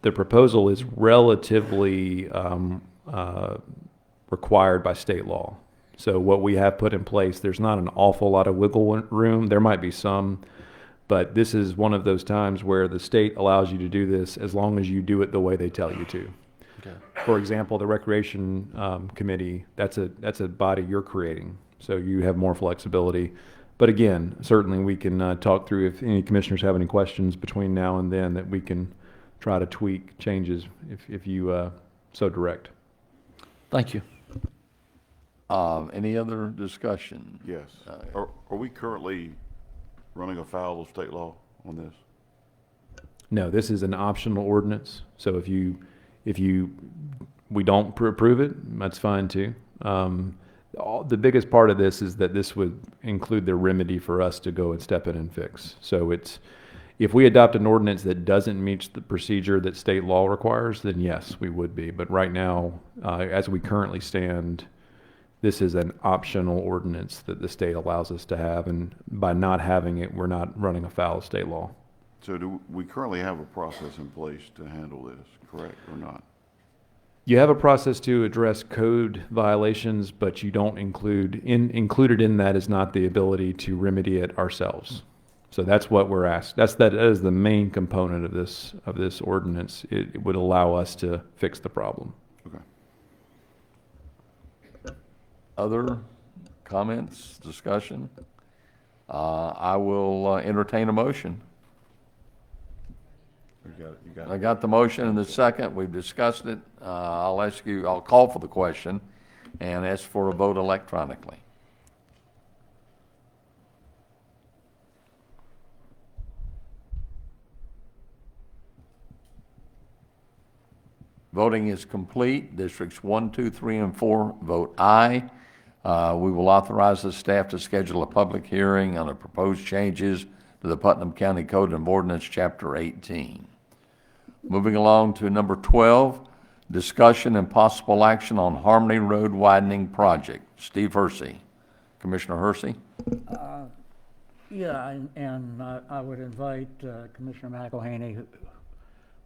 the proposal is relatively required by state law. So what we have put in place, there's not an awful lot of wiggle room. There might be some, but this is one of those times where the state allows you to do this as long as you do it the way they tell you to. Okay. For example, the Recreation Committee, that's a body you're creating, so you have more flexibility. But again, certainly we can talk through if any commissioners have any questions between now and then that we can try to tweak changes if you so direct. Thank you. Any other discussion? Yes. Are we currently running afoul of state law on this? No, this is an optional ordinance, so if we don't approve it, that's fine too. The biggest part of this is that this would include the remedy for us to go and step in and fix. So if we adopt an ordinance that doesn't meet the procedure that state law requires, then yes, we would be. But right now, as we currently stand, this is an optional ordinance that the state allows us to have, and by not having it, we're not running afoul of state law. So do we currently have a process in place to handle this, correct or not? You have a process to address code violations, but you don't included in that is not the ability to remedy it ourselves. So that's what we're asked. That is the main component of this ordinance. It would allow us to fix the problem. Okay. Other comments, discussion? I will entertain a motion. You got I it. got the motion and the second. We've discussed it. I'll call for the question and ask for a vote electronically. Voting is complete. Districts 1, 2, 3, and 4 vote aye. We will authorize the staff to schedule a public hearing on the proposed changes to the Putnam County Code of Ordinance, Chapter 18. Moving along to number 12, discussion and possible action on Harmony Road widening project. Steve Hersey. Commissioner Hersey? Yeah, and I would invite Commissioner McElhaney,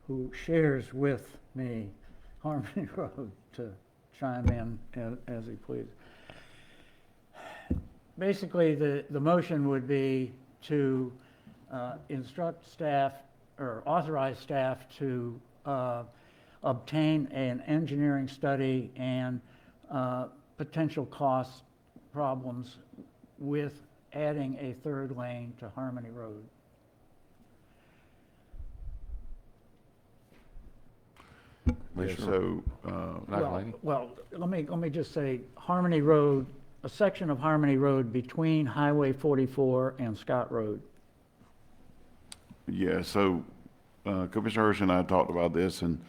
who shares with me Harmony Road, to chime in as he pleases. Basically, the motion would be to instruct staff or authorize staff to obtain an engineering study and potential cost problems with adding a third lane to Harmony Road. Yeah, so, Well, let me just say, Harmony Road, a section of Harmony Road between Highway 44 and Scott Road. yeah, so Commissioner Hersh and I talked about this, and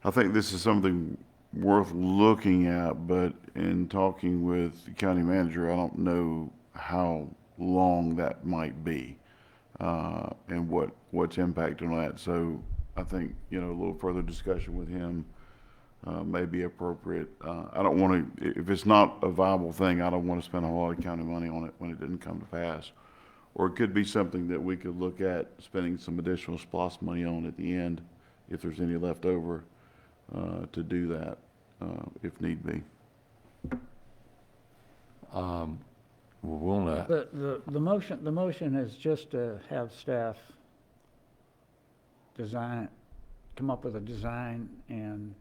I think this is something worth looking at, but in talking with the county manager, I don't know how long that might be and what's impacting on that. So I think, a little further discussion with him may be appropriate. I don't want to, if it's not a viable thing, I don't want to spend a whole lot of county money on it when it didn't come to pass. Or it could be something that we could look at spending some additional SPOS money on at the end, if there's any left over, to do that, if need be. We'll not. The motion is just to have staff come up with a design and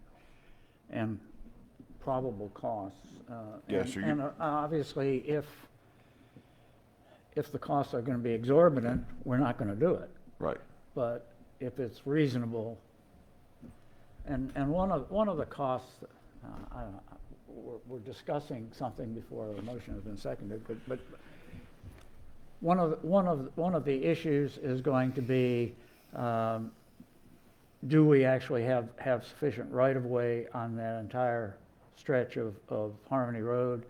probable costs. Yes, sir. And obviously, if the costs are going to be exorbitant, we're not going to do it. Right. But if it's reasonable, and one of the costs, I don't know, we're discussing something before the motion has been seconded, but one of the issues is going to be, do we actually have sufficient right-of-way on that entire stretch of Harmony Road?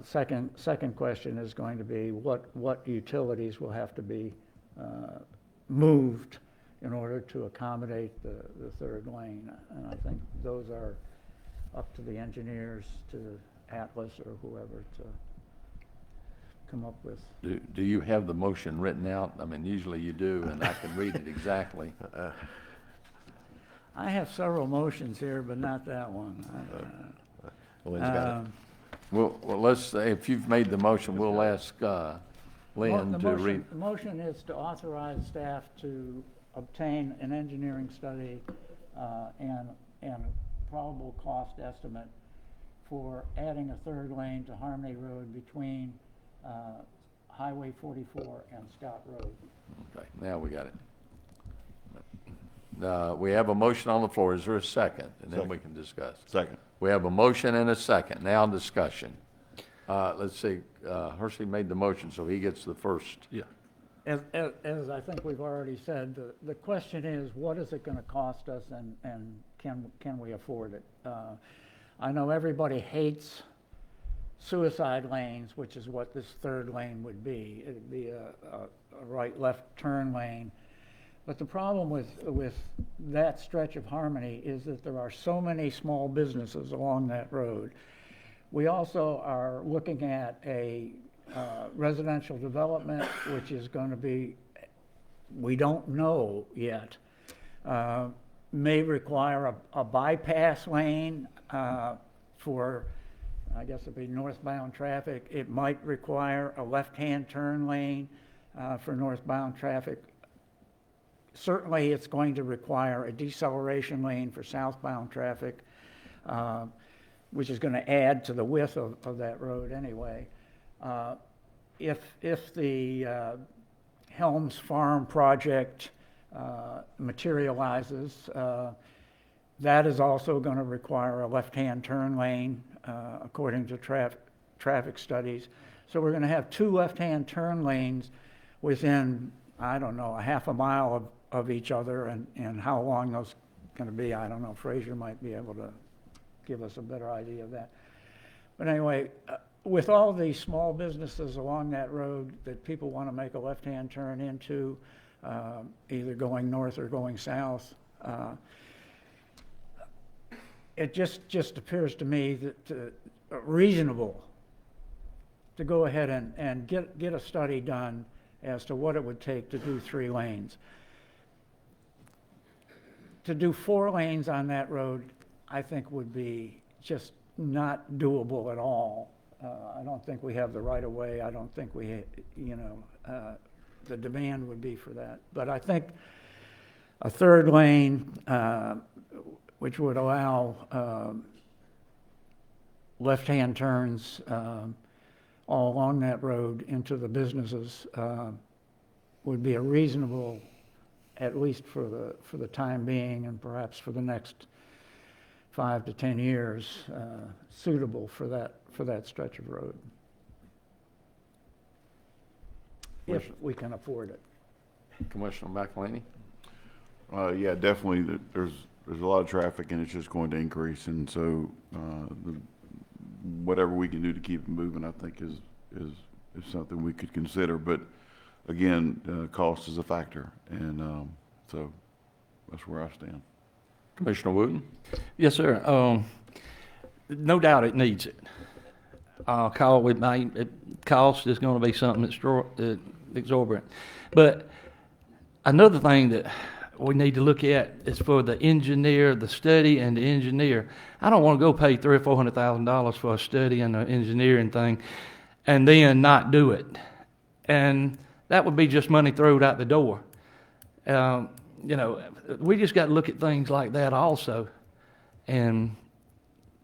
Second question is going to be what utilities will have to be moved in order to accommodate the third lane. And I think those are up to the engineers, to Atlas or whoever, to come up with. Do you have the motion written out? I mean, usually you do, and I can read it exactly. I have several motions here, but not that one. Lynn's got it. Well, let's, if you've made the motion, we'll ask Lynn The to read. motion is to authorize staff to obtain an engineering study and probable cost estimate for adding a third lane to Harmony Road between Highway 44 and Scott Road. Okay, now we got it. We have a motion on the floor. Is there a second? And then we can discuss. Second. We have a motion and a second. Now discussion. Let's see, Hershey made the motion, so he gets the first. Yeah. As I think we've already said, the question is, what is it gonna cost us and can we afford it? I know everybody hates suicide lanes, which is what this third lane would be. It'd be a right-left turn lane. But the problem with that stretch of Harmony is that there are so many small businesses along that road. We also are looking at a residential development, which is going to be, we don't know yet, may require a bypass lane for, I guess it'd be northbound traffic. It might require a left-hand turn lane for northbound traffic. Certainly, it's going to require a deceleration lane for southbound traffic, which is going to add to the width of that road anyway. If the Helms Farm project materializes, that is also going to require a left-hand turn lane, according to traffic studies. So we're going to have two left-hand turn lanes within, I don't know, a half a mile of each other, and how long those going to be, I don't know. Fraser might be able to give us a better idea of that. But anyway, with all these small businesses along that road that people want to make a left-hand turn into, either going north or going south, it just appears to me that reasonable to go ahead and get a study done as to what it would take to do 3 lanes. To do 4 lanes on that road, I think would be just not doable at all. I don't think we have the right of way. I don't think we, the demand would be for that. But I think a 3rd lane, which would allow left-hand turns all along that road into the businesses, would be a reasonable, at least for the time being, and perhaps for the next 5 to 10 years, suitable for that stretch of road, if we can afford it. Commissioner McElhaney? Yeah, definitely. There's a lot of traffic, and it's just going to increase. And so, whatever we can do to keep it moving, I think is something we could consider. But again, cost is a factor, and so that's where I stand. Commissioner Wooten? Yes, sir. No doubt it needs it. Cost is going to be something exorbitant. But another thing that we need to look at is for the engineer, the study and the engineer. I don't want to go pay $300,000 or $400,000 for a study and an engineering thing and then not do it. And that would be just money thrown out the door. We just got to look at things like that also. And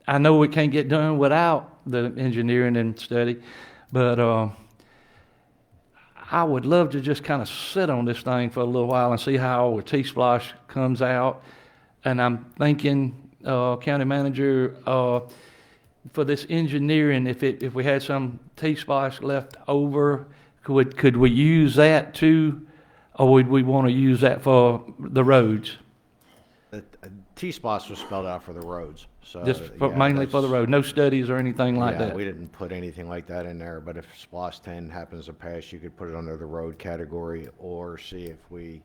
I know it can't get done without the engineering and study, but I would love to just kind of sit on this thing for a little while and see how the T-Splosh comes out. And I'm thinking, County Manager, for this engineering, if we had some T-Splosh left over, could we use that too, or would we want to use that for the roads? The T-Splosh was spelled out for the roads, so. Just yeah, mainly for the that's- road, no studies or anything like Yeah, that? we didn't put anything like that in there, but if SPOS 10 happens to pass, you could put it under the road category, or see if we,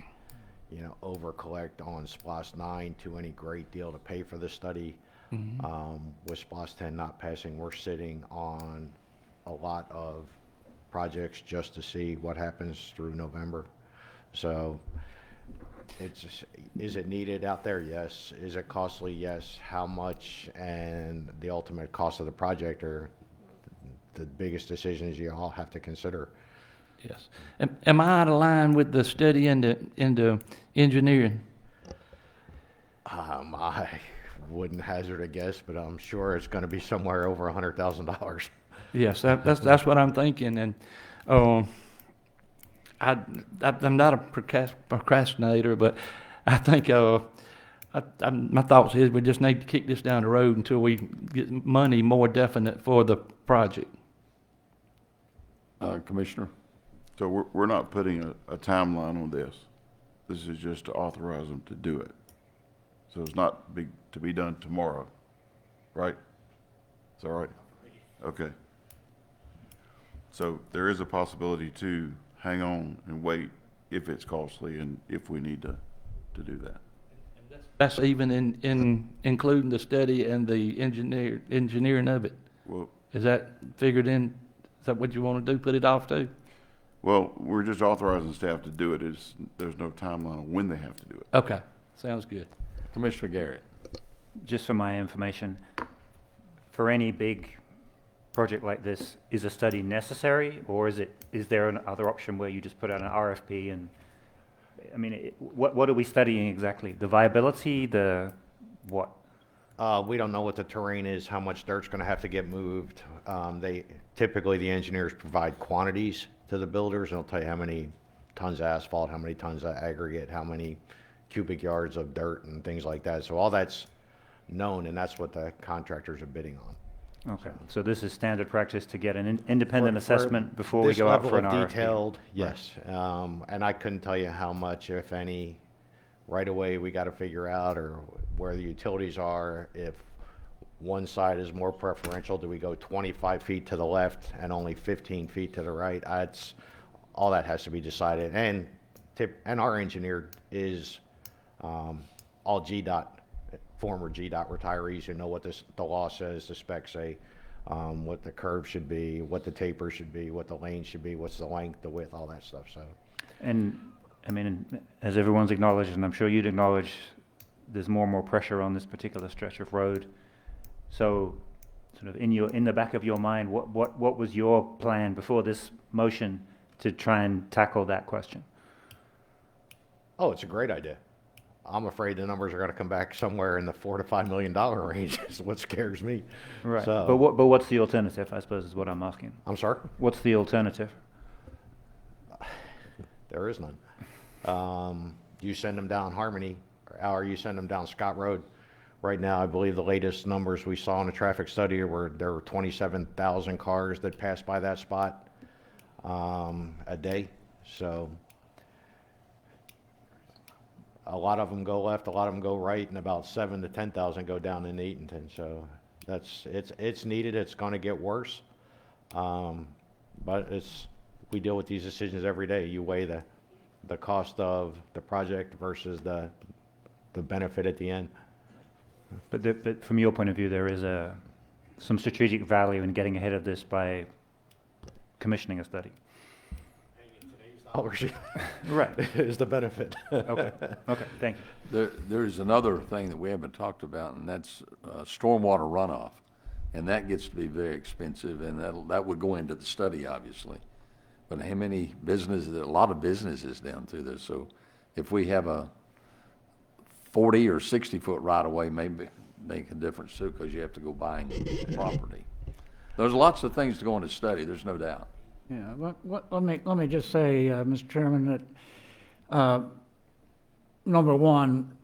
over collect on SPOS 9 to any great deal to pay for the study. With SPOS 10 not passing, we're sitting on a lot of projects just to see what happens through November. So Is it needed out there? Yes. Is it costly? Yes. How much and the ultimate cost of the project are the biggest decisions you all have to consider. Yes. Am I out of line with the study into engineering? I wouldn't hazard a guess, but I'm sure it's going to be somewhere over $100,000. Yes, that's what I'm thinking, and I'm not a procrastinator, but I think my thoughts is we just need to kick this down the road until we get money more definite for the project. Commissioner? So we're not putting a timeline on this. This is just to authorize them to do it. So it's not to be done tomorrow, right? Is that right? Okay. So there is a possibility to hang on and wait if it's costly and if we need to do that. That's even in including the study and the engineering of it. Well, Is that figured in? Is that what you want to do? Put it off too? well, we're just authorizing staff to do it. There's no timeline on when they have to do it. Okay, sounds good. Commissioner Garrett? Just for my information, for any big project like this, is a study necessary, or is there another option where you just put out an RFP and, I mean, what are we studying exactly? The viability, the what? We don't know what the terrain is, how much dirt's going to have to get moved. Typically, the engineers provide quantities to the builders, and they'll tell you how many tons of asphalt, how many tons of aggregate, how many cubic yards of dirt, and things like that. So all that's known, and that's what the contractors are bidding on. Okay, so this is standard practice to get an independent For assessment before we go out for an This level RFP? of detailed, yes. And I couldn't tell you how much, if any, right away we got to figure out, or where the utilities are. If one side is more preferential, do we go 25 feet to the left and only 15 feet to the right? All that has to be decided. And our engineer is all former GDOT retirees who know what the law says, the specs say, what the curve should be, what the taper should be, what the lane should be, what's the length, the width, all that stuff. So, And, I mean, as everyone's acknowledged, and I'm sure you'd acknowledge, there's more and more pressure on this particular stretch of road. So, sort of in the back of your mind, what was your plan before this motion to try and tackle that question? oh, it's a great idea. I'm afraid the numbers are going to come back somewhere in the $4 to $5 million range. Is what scares me. Right. So, But what's the alternative, I suppose, is what I'm asking. I'm sorry. What's the alternative? There is none. You send them down Harmony, or you send them down Scott Road. Right now, I believe the latest numbers we saw in the traffic study were there were 27,000 cars that passed by that spot a day. So a lot of them go left, a lot of them go right, and about 7,000 to 10,000 go down in Eatonton. So it's needed. It's going to get worse, but we deal with these decisions every day. You weigh the cost of the project versus the benefit at the end. But from your point of view, there is some strategic value in getting ahead of this by commissioning a study. Right, is the benefit. Okay, thank you. There's another thing that we haven't talked about, and that's stormwater runoff. And that gets to be very expensive, and that would go into the study, obviously. But how many businesses, a lot of businesses down through there, so if we have a 40 or 60 foot right of way, maybe make a difference too, because you have to go buying property. There's lots of things to go into study, there's no doubt. Yeah, let me just say, Mr. Chairman, that, number one,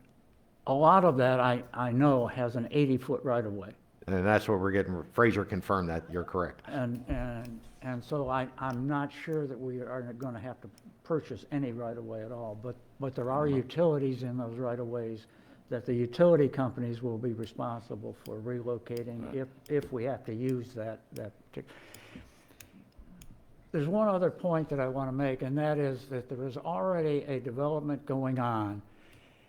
a lot of that I know has an 80-foot right-of-way. And that's what we're getting. Fraser confirmed that. You're correct. And so I'm not sure that we are going to have to purchase any right-of-way at all, but there are utilities in those right-of-ways that the utility companies will be responsible for relocating if we have to use that particular. There's one other point that I want to make, and that is that there is already a development going on,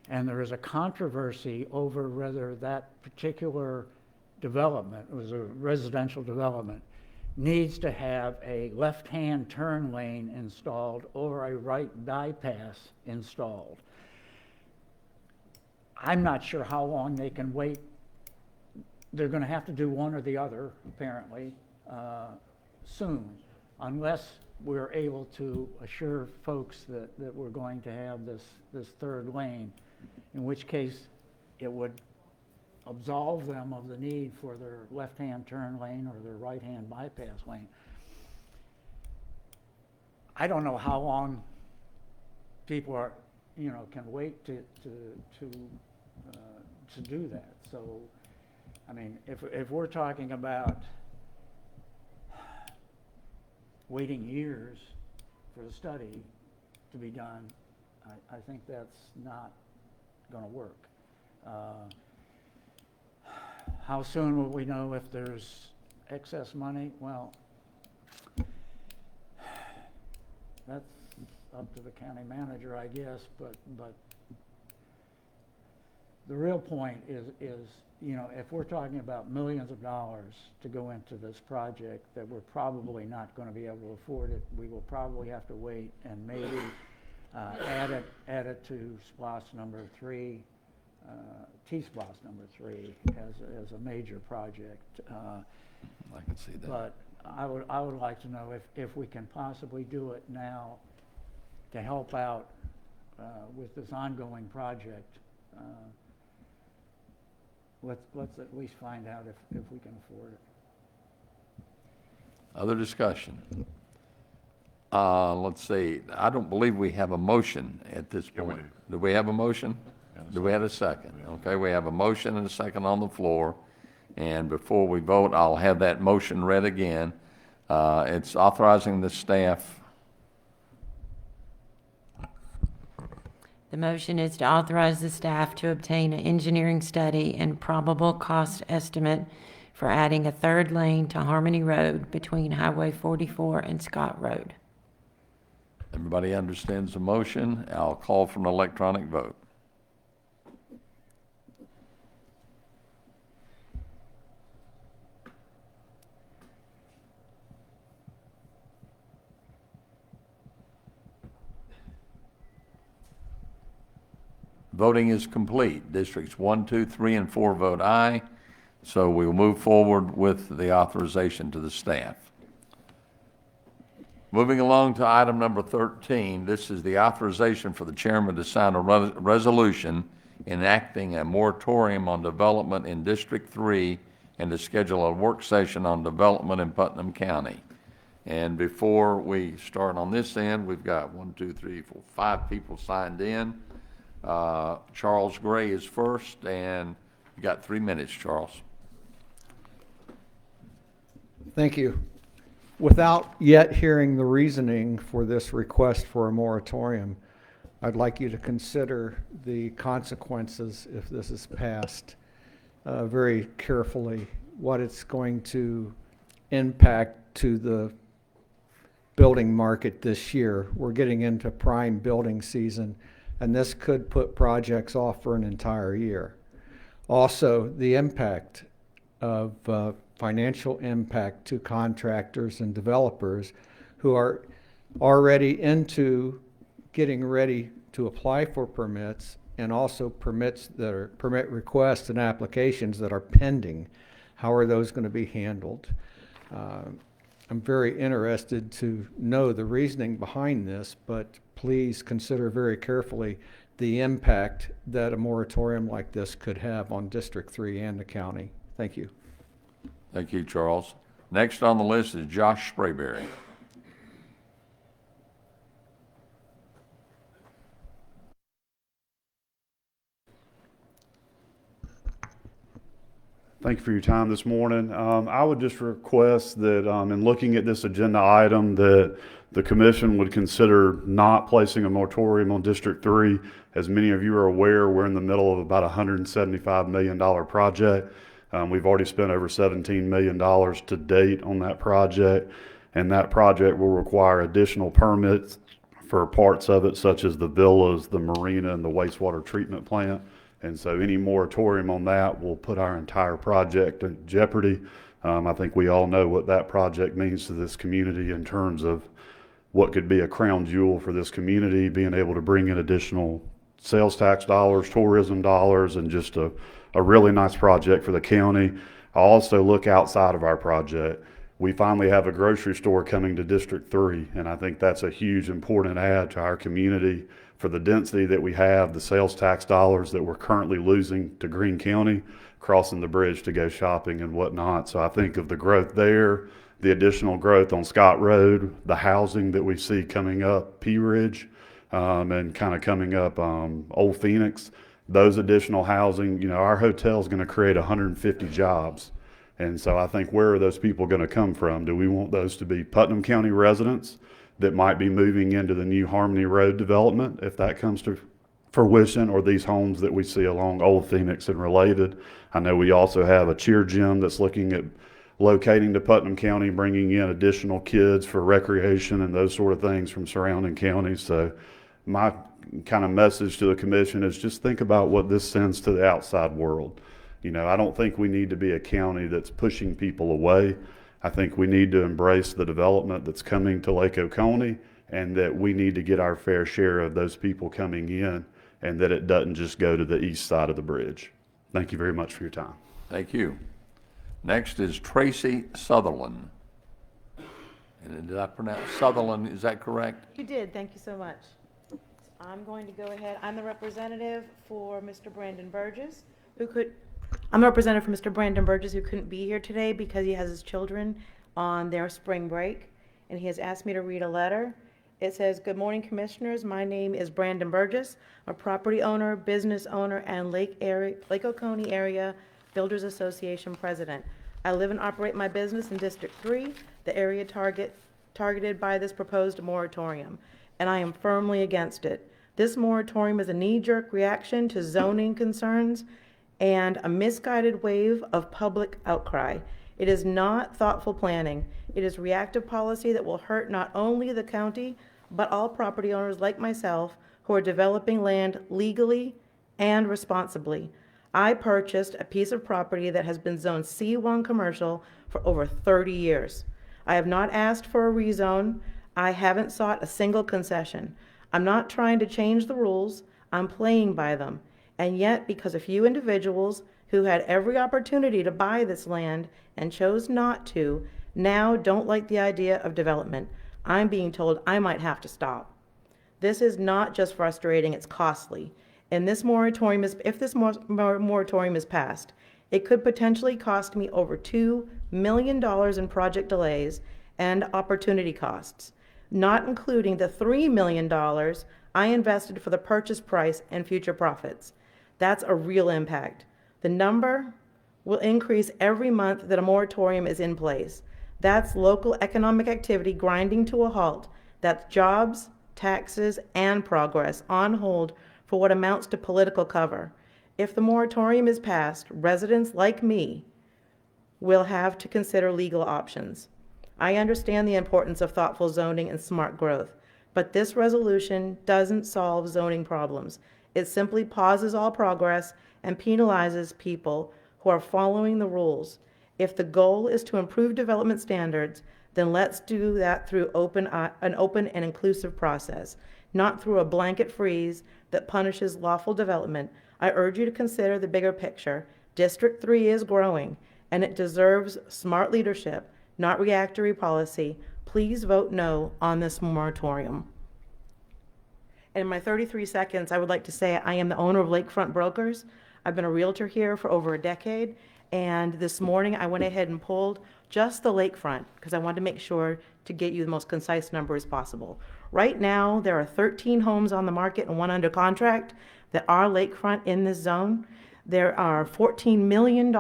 and there is a controversy over whether that particular development, it was a residential development, needs to have a left-hand turn lane installed or a right bypass installed. I'm not sure how long they can wait. They're gonna have to do one or the other, apparently, soon, unless we're able to assure folks that we're going to have this third lane, in which case it would absolve them of the need for their left-hand turn lane or their right-hand bypass lane. I don't know how long people are, can wait to do that. So, I mean, if we're talking about waiting years for the study to be done, I think that's not going to work. How soon will we know if there's excess money? Well, that's up to the county manager, I guess, but the real point is, if we're talking about millions of dollars to go into this project that we're probably not going to be able to afford it, we will probably have to wait and maybe add it to SPLOST number 3, T-SPLOST number 3 as a major project. I can see that. But I would like to know if we can possibly do it now to help out with this ongoing project. Let's at least find out if we can afford it. Other discussion? Let's see, I don't believe we have a motion at this Yeah, we point. do. Do we have a motion? Do we have a second? Okay, we have a motion and a second on the floor. And before we vote, I'll have that motion read again. It's authorizing the staff. The motion is to authorize the staff to obtain an engineering study and probable cost estimate for adding a third lane to Harmony Road between Highway 44 and Scott Road. Everybody understands the motion? I'll call for an electronic vote. Voting is complete. Districts 1, 2, 3, and 4 vote aye. So we will move forward with the authorization to the staff. Moving along to item number 13, this is the authorization for the chairman to sign a resolution enacting a moratorium on development in District 3 and to schedule a work session on development in Putnam County. And before we start on this end, we've got 5 people signed in. Charles Gray is first, and you got 3 minutes, Charles. Thank you. Without yet hearing the reasoning for this request for a moratorium, I'd like you to consider the consequences if this is passed very carefully, what it's going to impact to the building market this year. We're getting into prime building season, and this could put projects off for an entire year. Also, the impact of financial impact to contractors and developers who are already into getting ready to apply for permits, and also permit requests and applications that are pending. How are those going to be handled? I'm very interested to know the reasoning behind this, but please consider very carefully the impact that a moratorium like this could have on District 3 and the county. Thank you. Thank you, Charles. Next on the list is Josh Sprayberry. Thank you for your time this morning. I would just request that in looking at this agenda item that the commission would consider not placing a moratorium on District 3. As many of you are aware, we're in the middle of about a $175 million project. We've already spent over $17 million to date on that project, and that project will require additional permits for parts of it, such as the villas, the marina, and the wastewater treatment plant. And so any moratorium on that will put our entire project in jeopardy. I think we all know what that project means to this community in terms of what could be a crown jewel for this community, being able to bring in additional sales tax dollars, tourism dollars, and just a really nice project for the county. I also look outside of our project. We finally have a grocery store coming to District 3, and I think that's a huge important add to our community for the density that we have, the sales tax dollars that we're currently losing to Greene County, crossing the bridge to go shopping and whatnot. So I think of the growth there, the additional growth on Scott Road, the housing that we see coming up Pea Ridge, and kind of coming up Old Phoenix, those additional housing, you know, our hotel is going to create 150 jobs. And so I think, where are those people going to come from? Do we want those to be Putnam County residents that might be moving into the new Harmony Road development, if that comes to fruition, or these homes that we see along Old Phoenix and related? I know we also have a cheer gym that's looking at locating to Putnam County, bringing in additional kids for recreation and those sort of things from surrounding counties. So my kind of message to the commission is just think about what this sends to the outside world. You know, I don't think we need to be a county that's pushing people away. I think we need to embrace the development that's coming to Lake Oconee, and that we need to get our fair share of those people coming in, and that it doesn't just go to the east side of the bridge. Thank you very much for your time. Thank you. Next is Tracy Sutherland. And did I pronounce Sutherland, is that correct? You did, thank you so much. I'm going to go ahead, I'm the representative for Mr. Brandon Burgess, who couldn't be here today because he has his children on their spring break, and he has asked me to read a letter. It says, "Good morning, Commissioners. My name is Brandon Burgess, a property owner, business owner, and Lake Oconee Area Builders Association president. I live and operate my business in District 3, the area targeted by this proposed moratorium, and I am firmly against it. This moratorium is a knee-jerk reaction to zoning concerns and a misguided wave of public outcry. It is not thoughtful planning. It is reactive policy that will hurt not only the county, but all property owners like myself who are developing land legally and responsibly. I purchased a piece of property that has been zoned C1 commercial for over 30 years. I have not asked for a rezone. I haven't sought a single concession. I'm not trying to change the rules. I'm playing by them. And yet, because a few individuals who had every opportunity to buy this land and chose not to, now don't like the idea of development, I'm being told I might have to stop. This is not just frustrating, it's costly. And if this moratorium is passed, it could potentially cost me over $2 million in project delays and opportunity costs, not including the $3 million I invested for the purchase price and future profits. That's a real impact. The number will increase every month that a moratorium is in place. That's local economic activity grinding to a halt. That's jobs, taxes, and progress on hold for what amounts to political cover. If the moratorium is passed, residents like me will have to consider legal options. I understand the importance of thoughtful zoning and smart growth, but this resolution doesn't solve zoning problems. It simply pauses all progress and penalizes people who are following the rules. If the goal is to improve development standards, then let's do that through an open and inclusive process, not through a blanket freeze that punishes lawful development. I urge you to consider the bigger picture. District 3 is growing, and it deserves smart leadership, not reactionary policy. Please vote no on this moratorium." And in my 33 seconds, I would like to say I am the owner of Lakefront Brokers. I've been a realtor here for over a decade, and this morning I went ahead and pulled just the lakefront because I wanted to make sure to get you the most concise number as possible. Right now, there are 13 homes on the market and one under contract that are lakefront in this zone. There are $14 million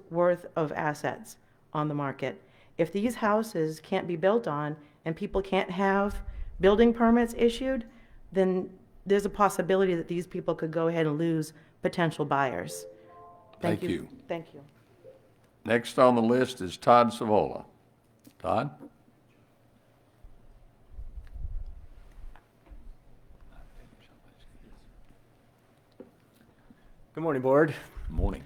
worth of assets on the market. If these houses can't be built on and people can't have building permits issued, then there's a possibility that these people could go ahead and lose potential buyers. Thank you. Thank you. Next on the list is Todd Savola. Todd? Good morning, Board. Good morning.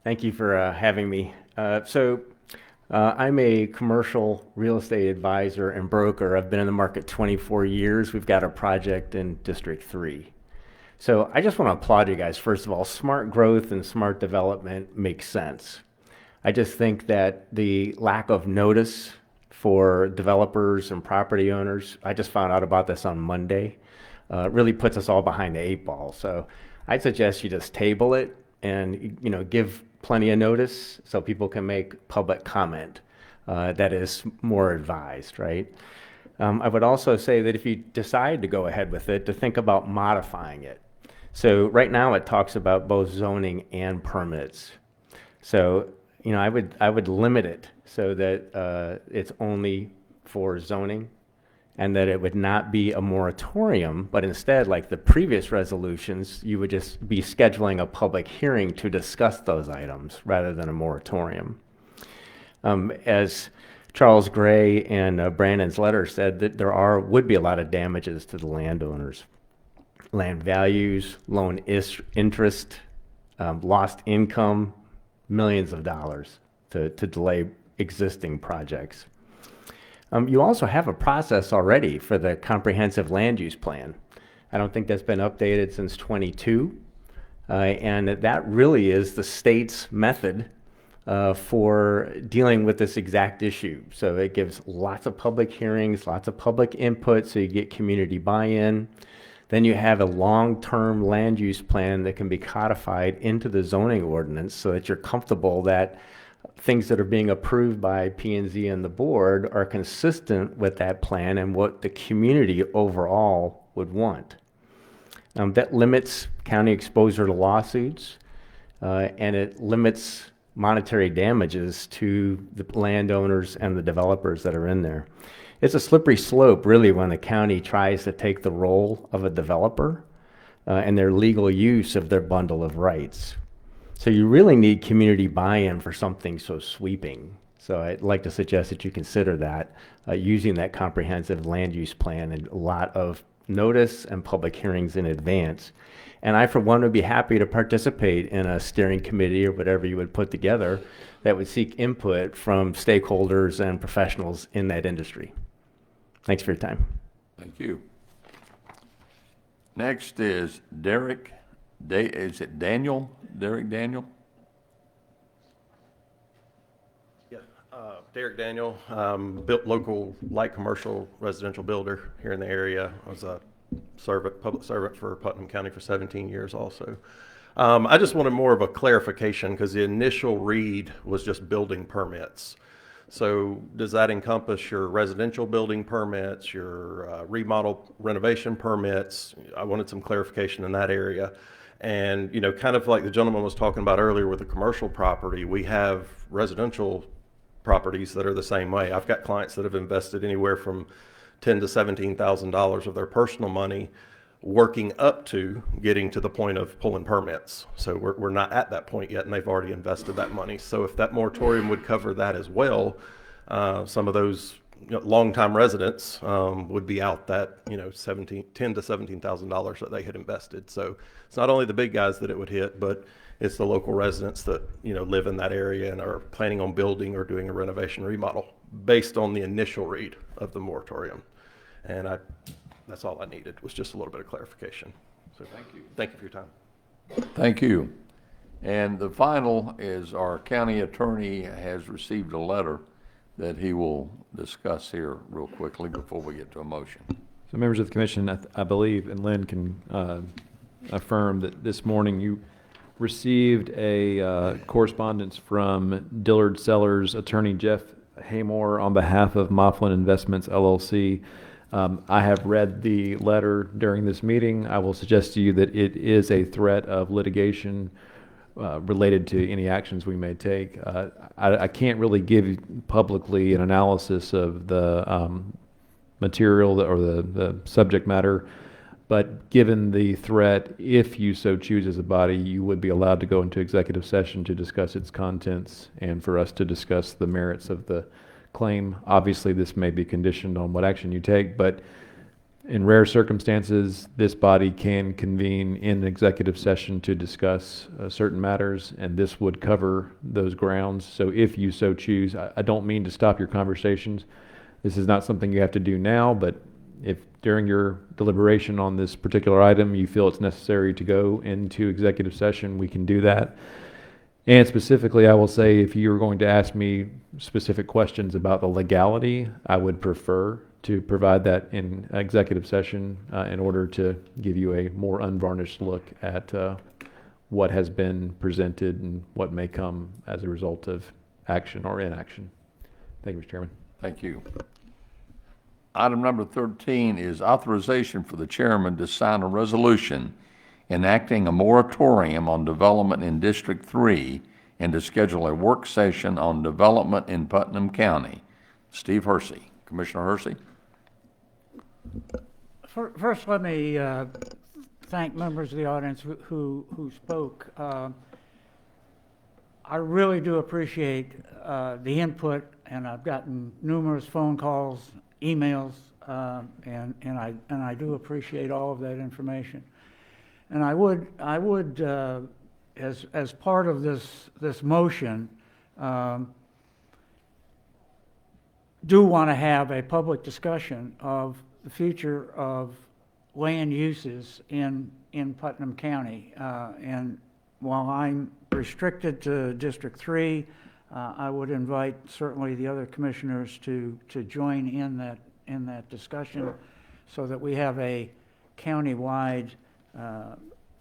Thank you for having me. I'm a commercial real estate advisor and broker. I've been in the market 24 years. We've got a project in District 3. So I just want to applaud you guys. First of all, smart growth and smart development makes sense. I just think that the lack of notice for developers and property owners, I just found out about this on Monday, really puts us all behind the 8 ball. So I'd suggest you just table it and, you know, give plenty of notice so people can make public comment that is more advised, right? I would also say that if you decide to go ahead with it, to think about modifying it. So right now it talks about both zoning and permits. So, you know, I would limit it so that it's only for zoning, and that it would not be a moratorium, but instead, like the previous resolutions, you would just be scheduling a public hearing to discuss those items rather than a moratorium. As Charles Gray and Brandon's letter said, that there would be a lot of damages to the landowners. Land values, loan interest, lost income, millions of dollars to delay existing projects. You also have a process already for the comprehensive land use plan. I don't think that's been updated since 22, and that really is the state's method for dealing with this exact issue. So it gives lots of public hearings, lots of public input, so you get community buy-in. Then you have a long-term land use plan that can be codified into the zoning ordinance so that you're comfortable that things that are being approved by P&Z and the board are consistent with that plan and what the community overall would want. That limits county exposure to lawsuits, and it limits monetary damages to the landowners and the developers that are in there. It's a slippery slope, really, when the county tries to take the role of a developer and their legal use of their bundle of rights. So you really need community buy-in for something so sweeping. So I'd like to suggest that you consider that, using that comprehensive land use plan and a lot of notice and public hearings in advance. And I, for one, would be happy to participate in a steering committee or whatever you would put together that would seek input from stakeholders and professionals in that industry. Thanks for your time. Thank you. Next is Derek. Is it Daniel? Derek Daniel? Yeah, Derek Daniel, built local light commercial residential builder here in the area. I was a public servant for Putnam County for 17 years also. I just wanted more of a clarification because the initial read was just building permits. So does that encompass your residential building permits, your remodel renovation permits? I wanted some clarification in that area. And, you know, kind of like the gentleman was talking about earlier with the commercial property, we have residential properties that are the same way. I've got clients that have invested anywhere from $10,000 to $17,000 of their personal money working up to getting to the point of pulling permits. So we're not at that point yet, and they've already invested that money. So if that moratorium would cover that as well, some of those longtime residents would be out that $10,000 to $17,000 that they had invested. So it's not only the big guys that it would hit, but it's the local residents that live in that area and are planning on building or doing a renovation remodel based on the initial read of the moratorium. And that's all I needed, was just a little bit of clarification. So thank you. Thank you for your time. Thank you. And the final is our county attorney has received a letter that he will discuss here real quickly before we get to a motion. So members of the commission, I believe, and Lynn can affirm that this morning you received a correspondence from Dillard Sellers attorney Jeff Haymore on behalf of Mifflin Investments LLC. I have read the letter during this meeting. I will suggest to you that it is a threat of litigation related to any actions we may take. I can't really give publicly an analysis of the material or the subject matter, but given the threat, if you so choose as a body, you would be allowed to go into executive session to discuss its contents and for us to discuss the merits of the claim. Obviously, this may be conditioned on what action you take, but in rare circumstances, this body can convene in executive session to discuss certain matters, and this would cover those grounds. So if you so choose, I don't mean to stop your conversations. This is not something you have to do now, but if during your deliberation on this particular item, you feel it's necessary to go into executive session, we can do that. And specifically, I will say, if you're going to ask me specific questions about the legality, I would prefer to provide that in executive session in order to give you a more unvarnished look at what has been presented and what may come as a result of action or inaction. Thank you, Mr. Chairman. Thank you. Item number 13 is authorization for the chairman to sign a resolution enacting a moratorium on development in District 3 and to schedule a work session on development in Putnam County. Steve Hersey. Commissioner Hersey. First, let me thank members of the audience who spoke. I really do appreciate the input, and I've gotten numerous phone calls, emails, and I do appreciate all of that information. And I would as part of this motion, do want to have a public discussion of the future of land uses in Putnam County. And while I'm restricted to District 3, I would invite certainly the other commissioners to join in that discussion so that we have a county-wide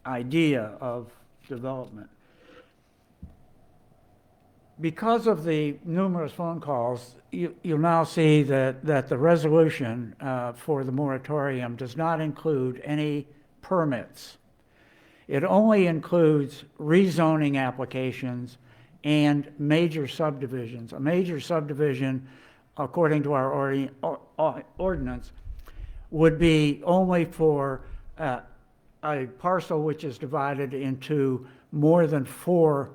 idea of development. Because of the numerous phone calls, you'll now see that the resolution for the moratorium does not include any permits. It only includes rezoning applications and major subdivisions. A major subdivision, according to our ordinance, would be only for a parcel which is divided into more than 4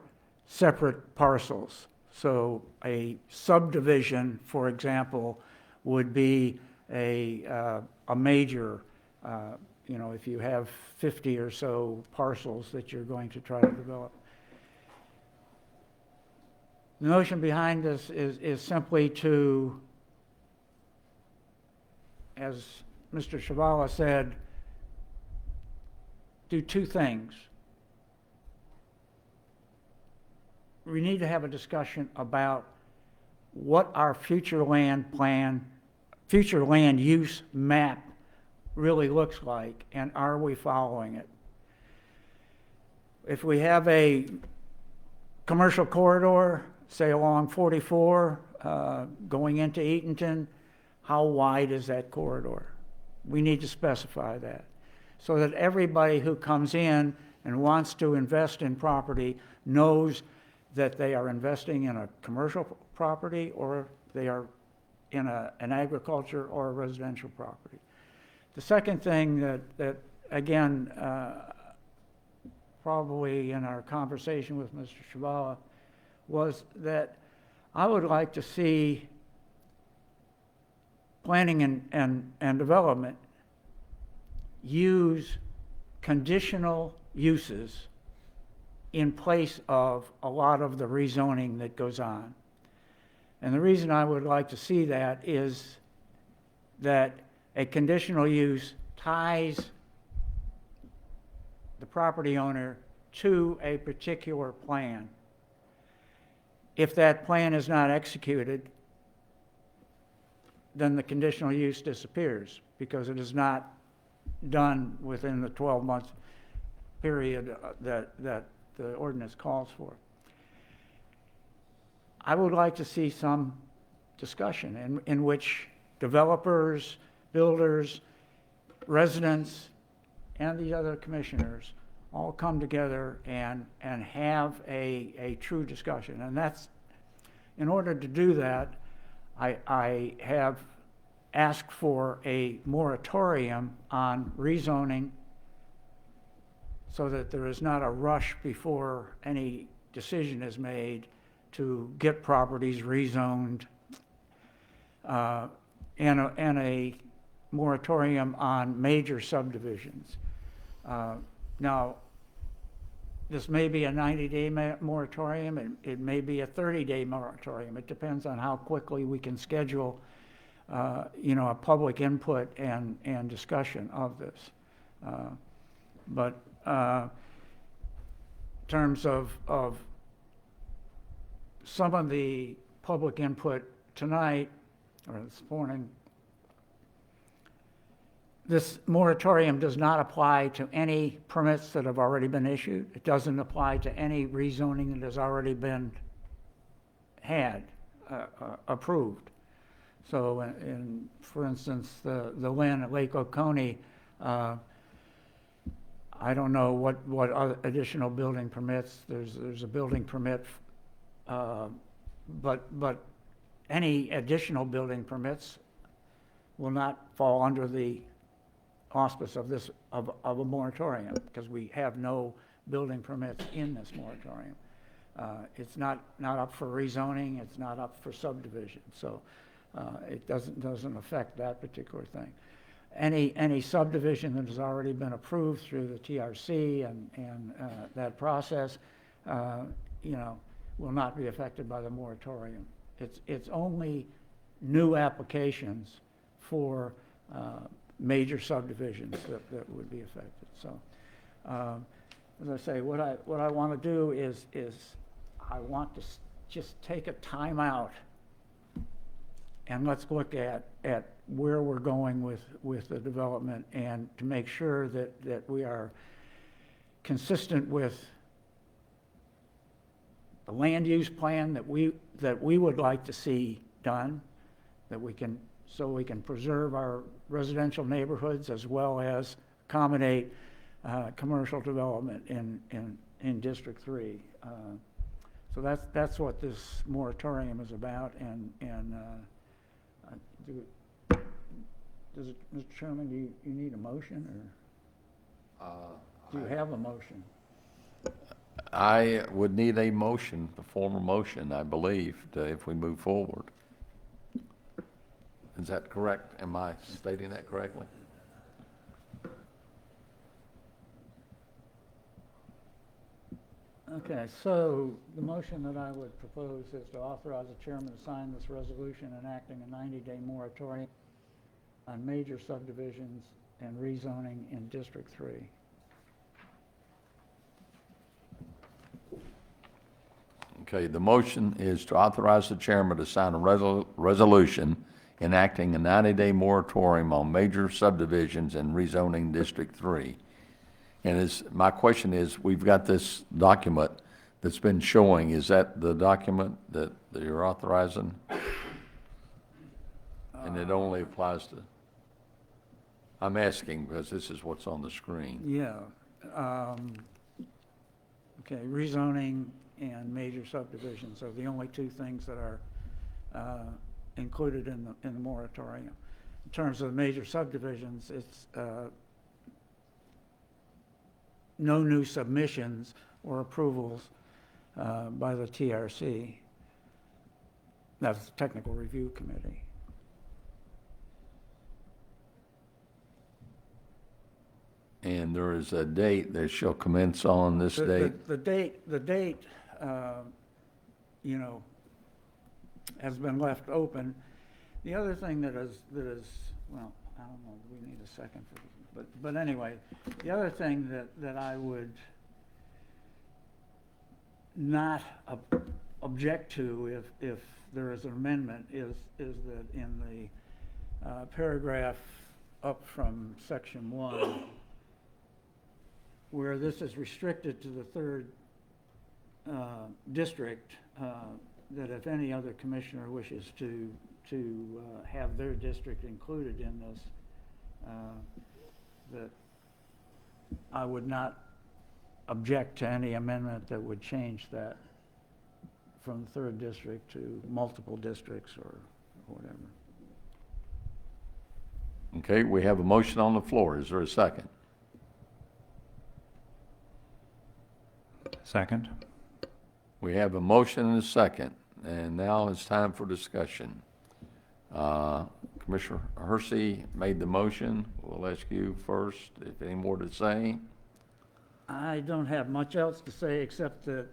separate parcels. So a subdivision, for example, would be a major, if you have 50 or so parcels that you're going to try to develop. The notion behind this is simply to, as Mr. Chavala said, do 2 things. We need to have a discussion about what our future land use map really looks like, and are we following it? If we have a commercial corridor, say along 44, going into Eatonton, how wide is that corridor? We need to specify that so that everybody who comes in and wants to invest in property knows that they are investing in a commercial property or they are in an agriculture or a residential property. The second thing that again, probably in our conversation with Mr. Chavala, was that I would like to see planning and development use conditional uses in place of a lot of the rezoning that goes on. And the reason I would like to see that is that a conditional use ties the property owner to a particular plan. If that plan is not executed, then the conditional use disappears because it is not done within the 12-month period that the ordinance calls for. I would like to see some discussion in which developers, builders, residents, and the other commissioners all come together and have a true discussion. And that's, in order to do that, I have asked for a moratorium on rezoning so that there is not a rush before any decision is made to get properties rezoned, and a moratorium on major subdivisions. Now, this may be a 90-day moratorium, it may be a 30-day moratorium. It depends on how quickly we can schedule a public input and discussion of this. But in terms of some of the public input tonight or this morning, this moratorium does not apply to any permits that have already been issued. It doesn't apply to any rezoning that has already been approved. So, for instance, the Lynn at Lake Oconee, I don't know what other additional building permits. There's a building permit, but any additional building permits will not fall under the auspice of a moratorium, because we have no building permits in this moratorium. It's not up for rezoning. It's not up for subdivision. So it doesn't affect that particular thing. Any subdivision that has already been approved through the TRC and that process, will not be affected by the moratorium. It's only new applications for major subdivisions that would be affected. So, as I say, what I want to do is I want to just take a time out and let's look at where we're going with the development, and to make sure that we are consistent with the land use plan that we would like to see done, so we can preserve our residential neighborhoods as well as accommodate commercial development in District 3. So that's what this moratorium is about. Mr. Chairman, do you need a motion, or do you have a motion? I would need a motion, a formal motion, I believe, if we move forward. Is that correct? Am I stating that correctly? Okay, so the motion that I would propose is to authorize the chairman to sign this resolution enacting a 90-day moratorium on major subdivisions and rezoning in District 3. Okay, the motion is to authorize the chairman to sign a resolution enacting a 90-day moratorium on major subdivisions and rezoning District 3. And my question is, we've got this document that's been showing. Is that the document that you're authorizing? And it only applies to, I'm asking because this is what's on the screen. Yeah. Okay, rezoning and major subdivisions are the only two things that are included in the moratorium. In terms of major subdivisions, it's no new submissions or approvals by the TRC. That's the Technical Review Committee. And there is a date that shall commence on this date. The date, has been left open. The other thing that is, well, I don't know, we need a second for this, but anyway, the other thing that I would not object to if there is an amendment is that in the paragraph up from section 1, where this is restricted to the 3rd district, that if any other commissioner wishes to have their district included in this, that I would not object to any amendment that would change that from the 3rd district to multiple districts or whatever. Okay, we have a motion on the floor. Is there a second? Second. We have a motion and a second, and now it's time for discussion. Commissioner Hersey made the motion. We'll ask you first if any more to say. I don't have much else to say except that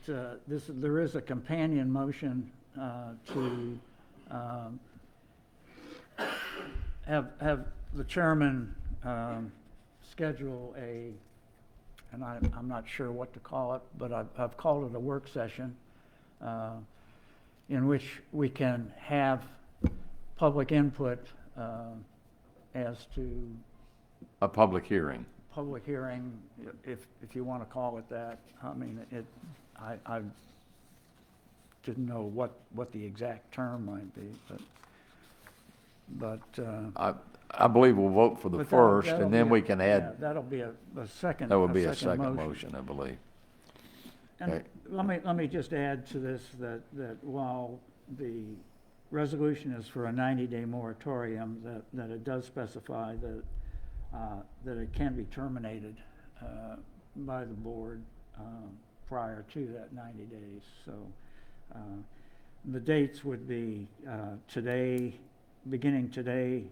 there is a companion motion to have the chairman schedule and I'm not sure what to call it, but I've called it a work session in which we can have public input as to A public hearing. public hearing, if you want to call it that. I mean, I didn't know what the exact term might be, but I believe we'll vote for the but first, that'll and then be we can add. yeah, that'll be a second. That would be a motion. second motion, I believe. And Okay. let me just add to this that while the resolution is for a 90-day moratorium, that it does specify that it can be terminated by the board prior to that 90 days. So the dates would be today, beginning today.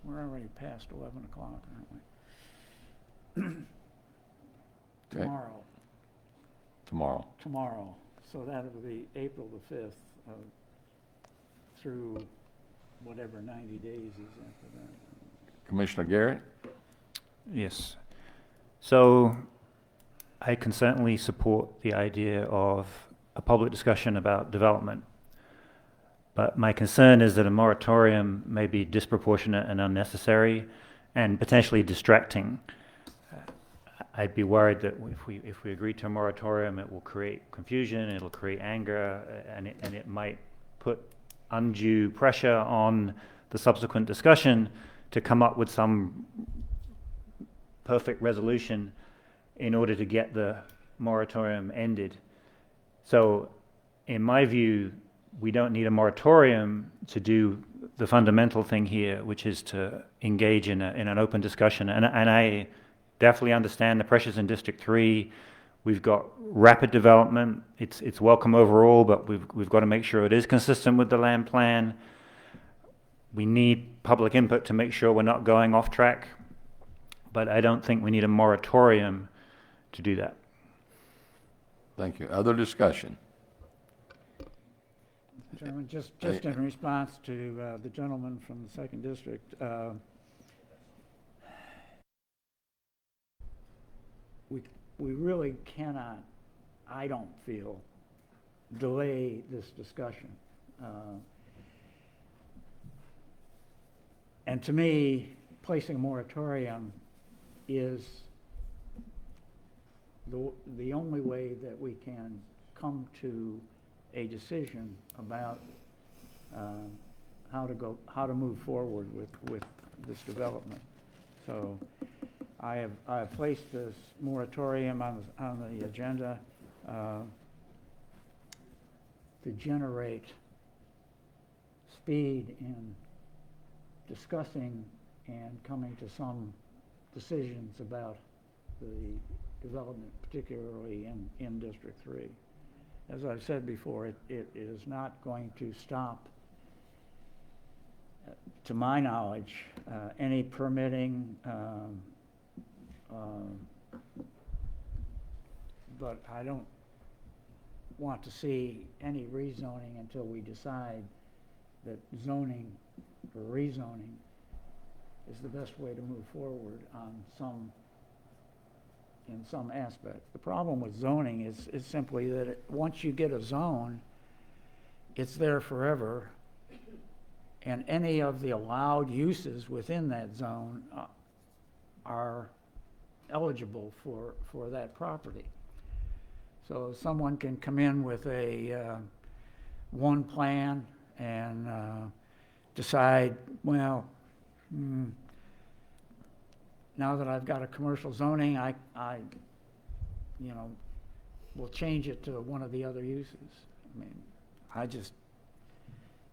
We're already past 11 o'clock, aren't we? Okay. Tomorrow. So that would be April the 5th through whatever 90 days is after that. Commissioner Garrett? Yes. So I can certainly support the idea of a public discussion about development. But my concern is that a moratorium may be disproportionate and unnecessary and potentially distracting. I'd be worried that if we agree to a moratorium, it will create confusion, it'll create anger, and it might put undue pressure on the subsequent discussion to come up with some perfect resolution in order to get the moratorium ended. So, in my view, we don't need a moratorium to do the fundamental thing here, which is to engage in an open discussion. And I definitely understand the pressures in District 3. We've got rapid development. It's welcome overall, but we've got to make sure it is consistent with the land plan. We need public input to make sure we're not going off track, but I don't think we need a moratorium to do that. Thank you. Other discussion? Chairman, just in response to the gentleman from the 2nd District, we really cannot, I don't feel, delay this discussion. And to me, placing a moratorium is the only way that we can come to a decision about how to move forward with this development. So I have placed this moratorium on the agenda to generate speed in discussing and coming to some decisions about the development, particularly in District 3. As I've said before, it is not going to stop, to my knowledge, any permitting, but I don't want to see any rezoning until we decide that zoning or rezoning is the best way to move forward on in some aspects. The problem with zoning is simply that once you get a zone, it's there forever, and any of the allowed uses within that zone are eligible for that property. So someone can come in with a one plan and decide, well, now that I've got a commercial zoning, I will change it to one of the other uses. I mean, I just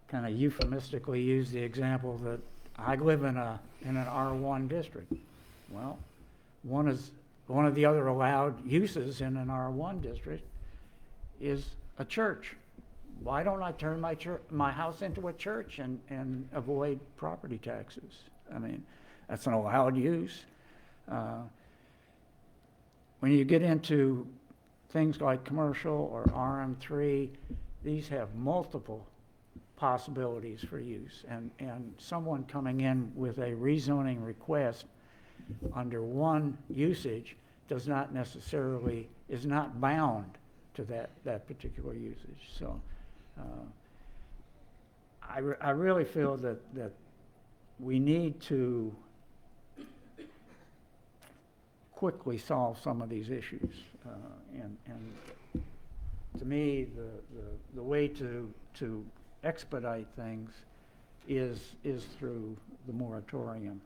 kind of euphemistically use the example that I live in an R1 district. Well, one of the other allowed uses in an R1 district is a church. Why don't I turn my house into a church and avoid property taxes? I mean, that's an allowed use. When you get into things like commercial or RM3, these have multiple possibilities for use. And someone coming in with a rezoning request under one usage does not necessarily, is not bound to that particular usage. So I really feel that we need to quickly solve some of these issues. And to me, the way to expedite things is through the moratorium.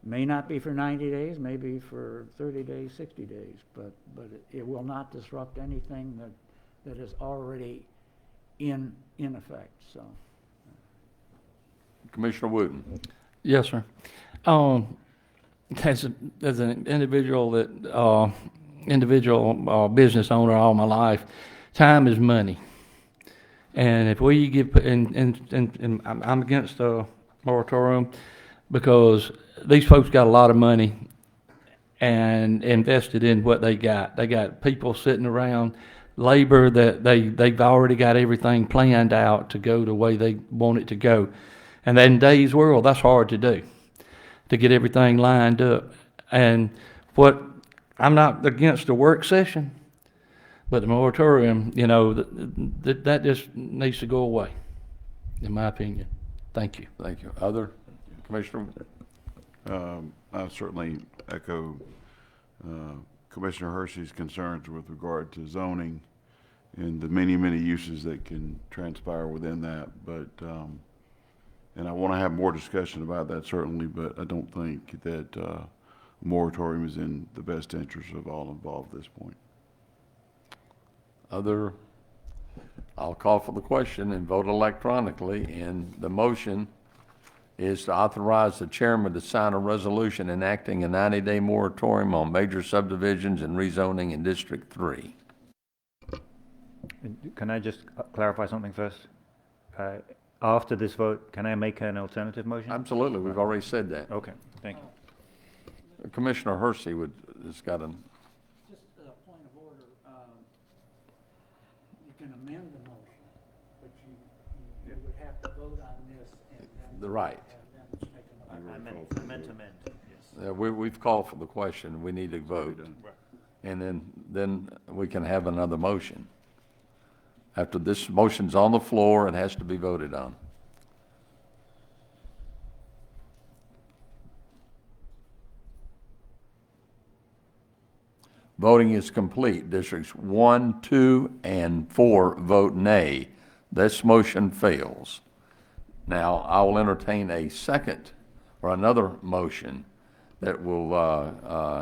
May not be for 90 days, maybe for 30 days, 60 days, but it will not disrupt anything that is already in effect. So, Commissioner Wooten. Yes, sir. As an individual business owner all my life, time is money. And if we give, and I'm against the moratorium because these folks got a lot of money and invested in what they got. They got people sitting around, labor that they've already got everything planned out to go the way they want it to go. And in today's world, that's hard to do, to get everything lined up. And I'm not against the work session, but the moratorium, that just needs to go away, in my opinion. Thank you. Thank you. Other Commissioner? I certainly echo Commissioner Hershey's concerns with regard to zoning and the many, many uses that can transpire within that. But, and I want to have more discussion about that certainly, but I don't think that a moratorium is in the best interest of all involved at this point. I'll call for the question and vote electronically, and the motion is to authorize the chairman to sign a resolution enacting a 90-day moratorium on major subdivisions and rezoning in District 3. Can I just clarify something first? After this vote, can I make an alternative motion? Absolutely. We've already said that. Okay, thank you. Commissioner Hersey has got an... just a point of order. You can amend the motion, but you would have to vote on this and then... Right. I meant to amend, yes. We've called for the question. We need to vote. And then we can have another motion. After this motion's on the floor, it has to be voted on. Voting is complete. Districts 1, 2, and 4 vote nay. This motion fails. Now, I will entertain a second or another motion that will,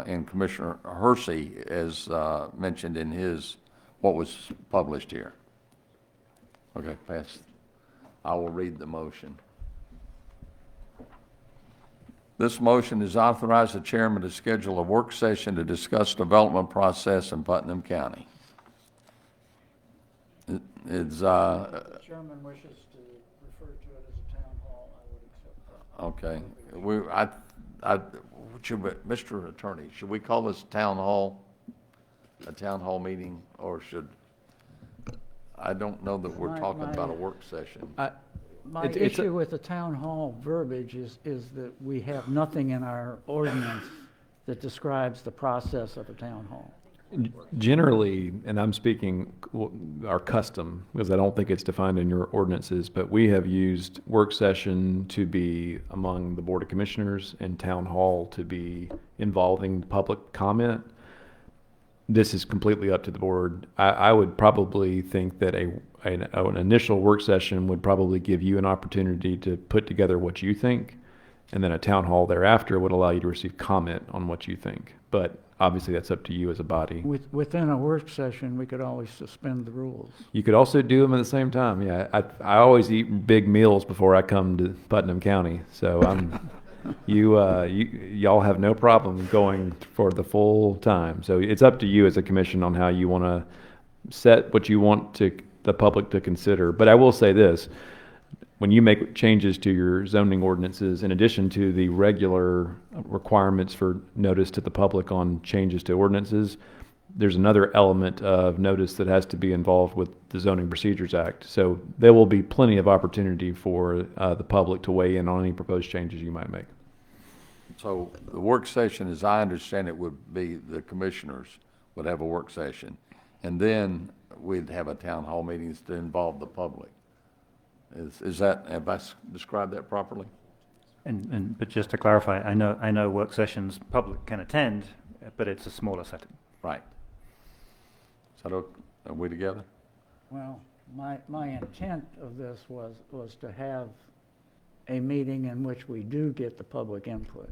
and Commissioner Hersey as mentioned in what was published here. Okay, pass. I will read the motion. This motion is authorize the chairman to schedule a work session to discuss development process in Putnam County. It's, The chairman wishes to refer to it as a town hall. I would accept that. okay. Mr. Attorney, should we call this a town hall meeting, or I don't know that we're talking about a work session. My issue with the town hall verbiage is that we have nothing in our ordinance that describes the process of a town hall. Generally, and I'm speaking our custom, because I don't think it's defined in your ordinances, but we have used work session to be among the Board of Commissioners and town hall to be involving public comment. This is completely up to the board. I would probably think that an initial work session would probably give you an opportunity to put together what you think, and then a town hall thereafter would allow you to receive comment on what you think. But obviously, that's up to you as a body. Within a work session, we could always suspend the rules. You could also do them at the same time. Yeah, I always eat big meals before I come to Putnam County, so y'all have no problem going for the full time. So it's up to you as a commission on how you want to set what you want the public to consider. But I will say this. When you make changes to your zoning ordinances, in addition to the regular requirements for notice to the public on changes to ordinances, there's another element of notice that has to be involved with the Zoning Procedures Act. So there will be plenty of opportunity for the public to weigh in on any proposed changes you might make. So the work session, as I understand it, would be the commissioners would have a work session. And then we'd have a town hall meetings to involve the public. Is that, have I described that properly? But just to clarify, I know work sessions public can attend, but it's a smaller setting. Right. Is that okay? Are we together? Well, my intent of this was to have a meeting in which we do get the public input.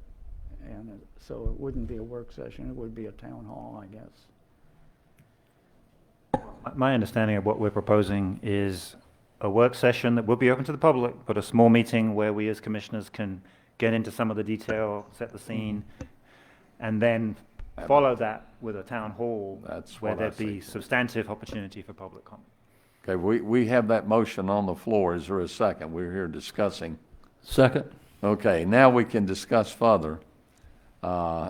And so it wouldn't be a work session, it would be a town hall, I guess. My understanding of what we're proposing is a work session that will be open to the public, but a small meeting where we as commissioners can get into some of the detail, set the scene, and then follow that with a town hall where there'd be substantive opportunity for public comment. Okay, we have that motion on the floor. Is there a second? We're here discussing. Second. Okay, now we can discuss further.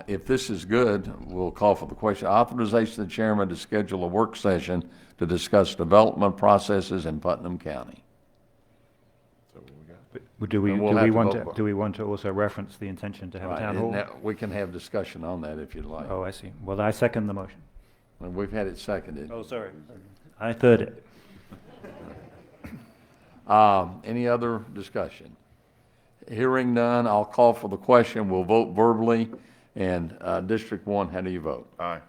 If this is good, we'll call for the question. Authorization of the chairman to schedule a work session to discuss development processes in Putnam County. But do we want to also reference the intention to have a town hall? Now, we can have discussion on that if you'd like. Oh, I see. Well, I second the motion. And we've had it seconded. Oh, sorry. I third it. Any other discussion? Hearing none, I'll call for the question. We'll vote verbally. And District 1, how do you vote? Aye.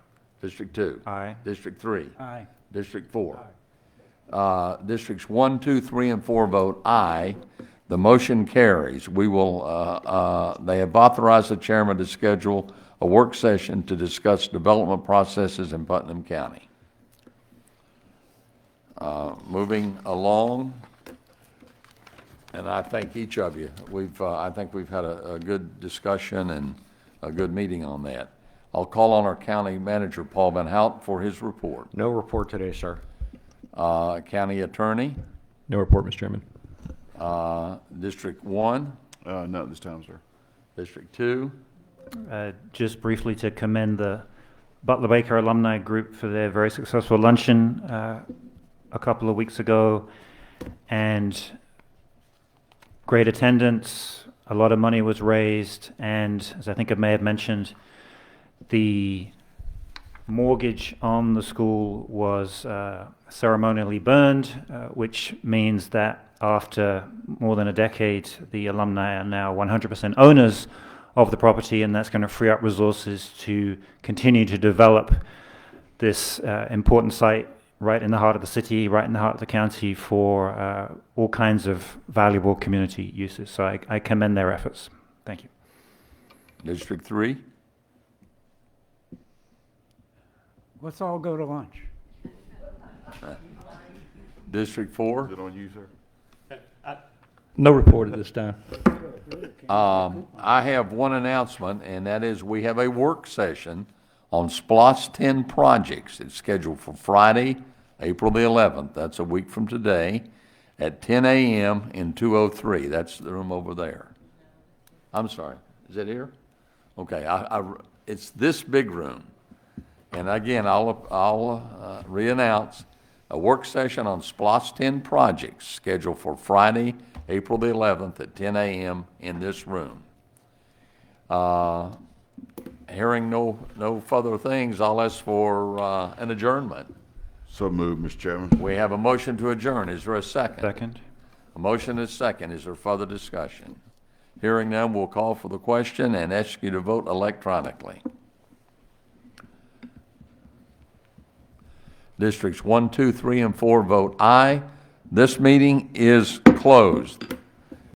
District 2? Aye. District 3? Aye. District 4? Districts 1, 2, 3, and 4 vote aye. The motion carries. We will, they have authorized the chairman to schedule a work session to discuss development processes in Putnam County. Moving along, and I thank each of you. I think we've had a good discussion and a good meeting on that. I'll call on our county manager, Paul Van Hout, for his report. No report today, sir. County attorney, No report, Mr. Chairman. District 1, No, this time, sir. District 2, Just briefly to commend the Butler Baker Alumni Group for their very successful luncheon a couple of weeks ago, and great attendance. A lot of money was raised, and as I think I may have mentioned, the mortgage on the school was ceremonially burned, which means that after more than a decade, the alumni are now 100% owners of the property, and that's going to free up resources to continue to develop this important site right in the heart of the city, right in the heart of the county for all kinds of valuable community uses. So I commend their efforts. Thank you. District 3, Let's all go to lunch. District 4. Is it on you, sir? No report at this time. I have one announcement, and that is we have a work session on SPLOST 10 projects. It's scheduled for Friday, April the 11th. That's a week from today at 10 a.m. in 203. That's the room over there. I'm sorry. Is it here? Okay. It's this big room. And again, I'll re-announce a work session on SPLOST 10 projects scheduled for Friday, April the 11th at 10 a.m. in this room. Hearing no further things, I'll ask for an adjournment. So moved, Mr. Chairman. We have a motion to adjourn. Is there a second? Second. A motion is second. Is there further discussion? Hearing none, we'll call for the question and ask you to vote electronically. Districts 1, 2, 3, and 4 vote aye. This meeting is closed.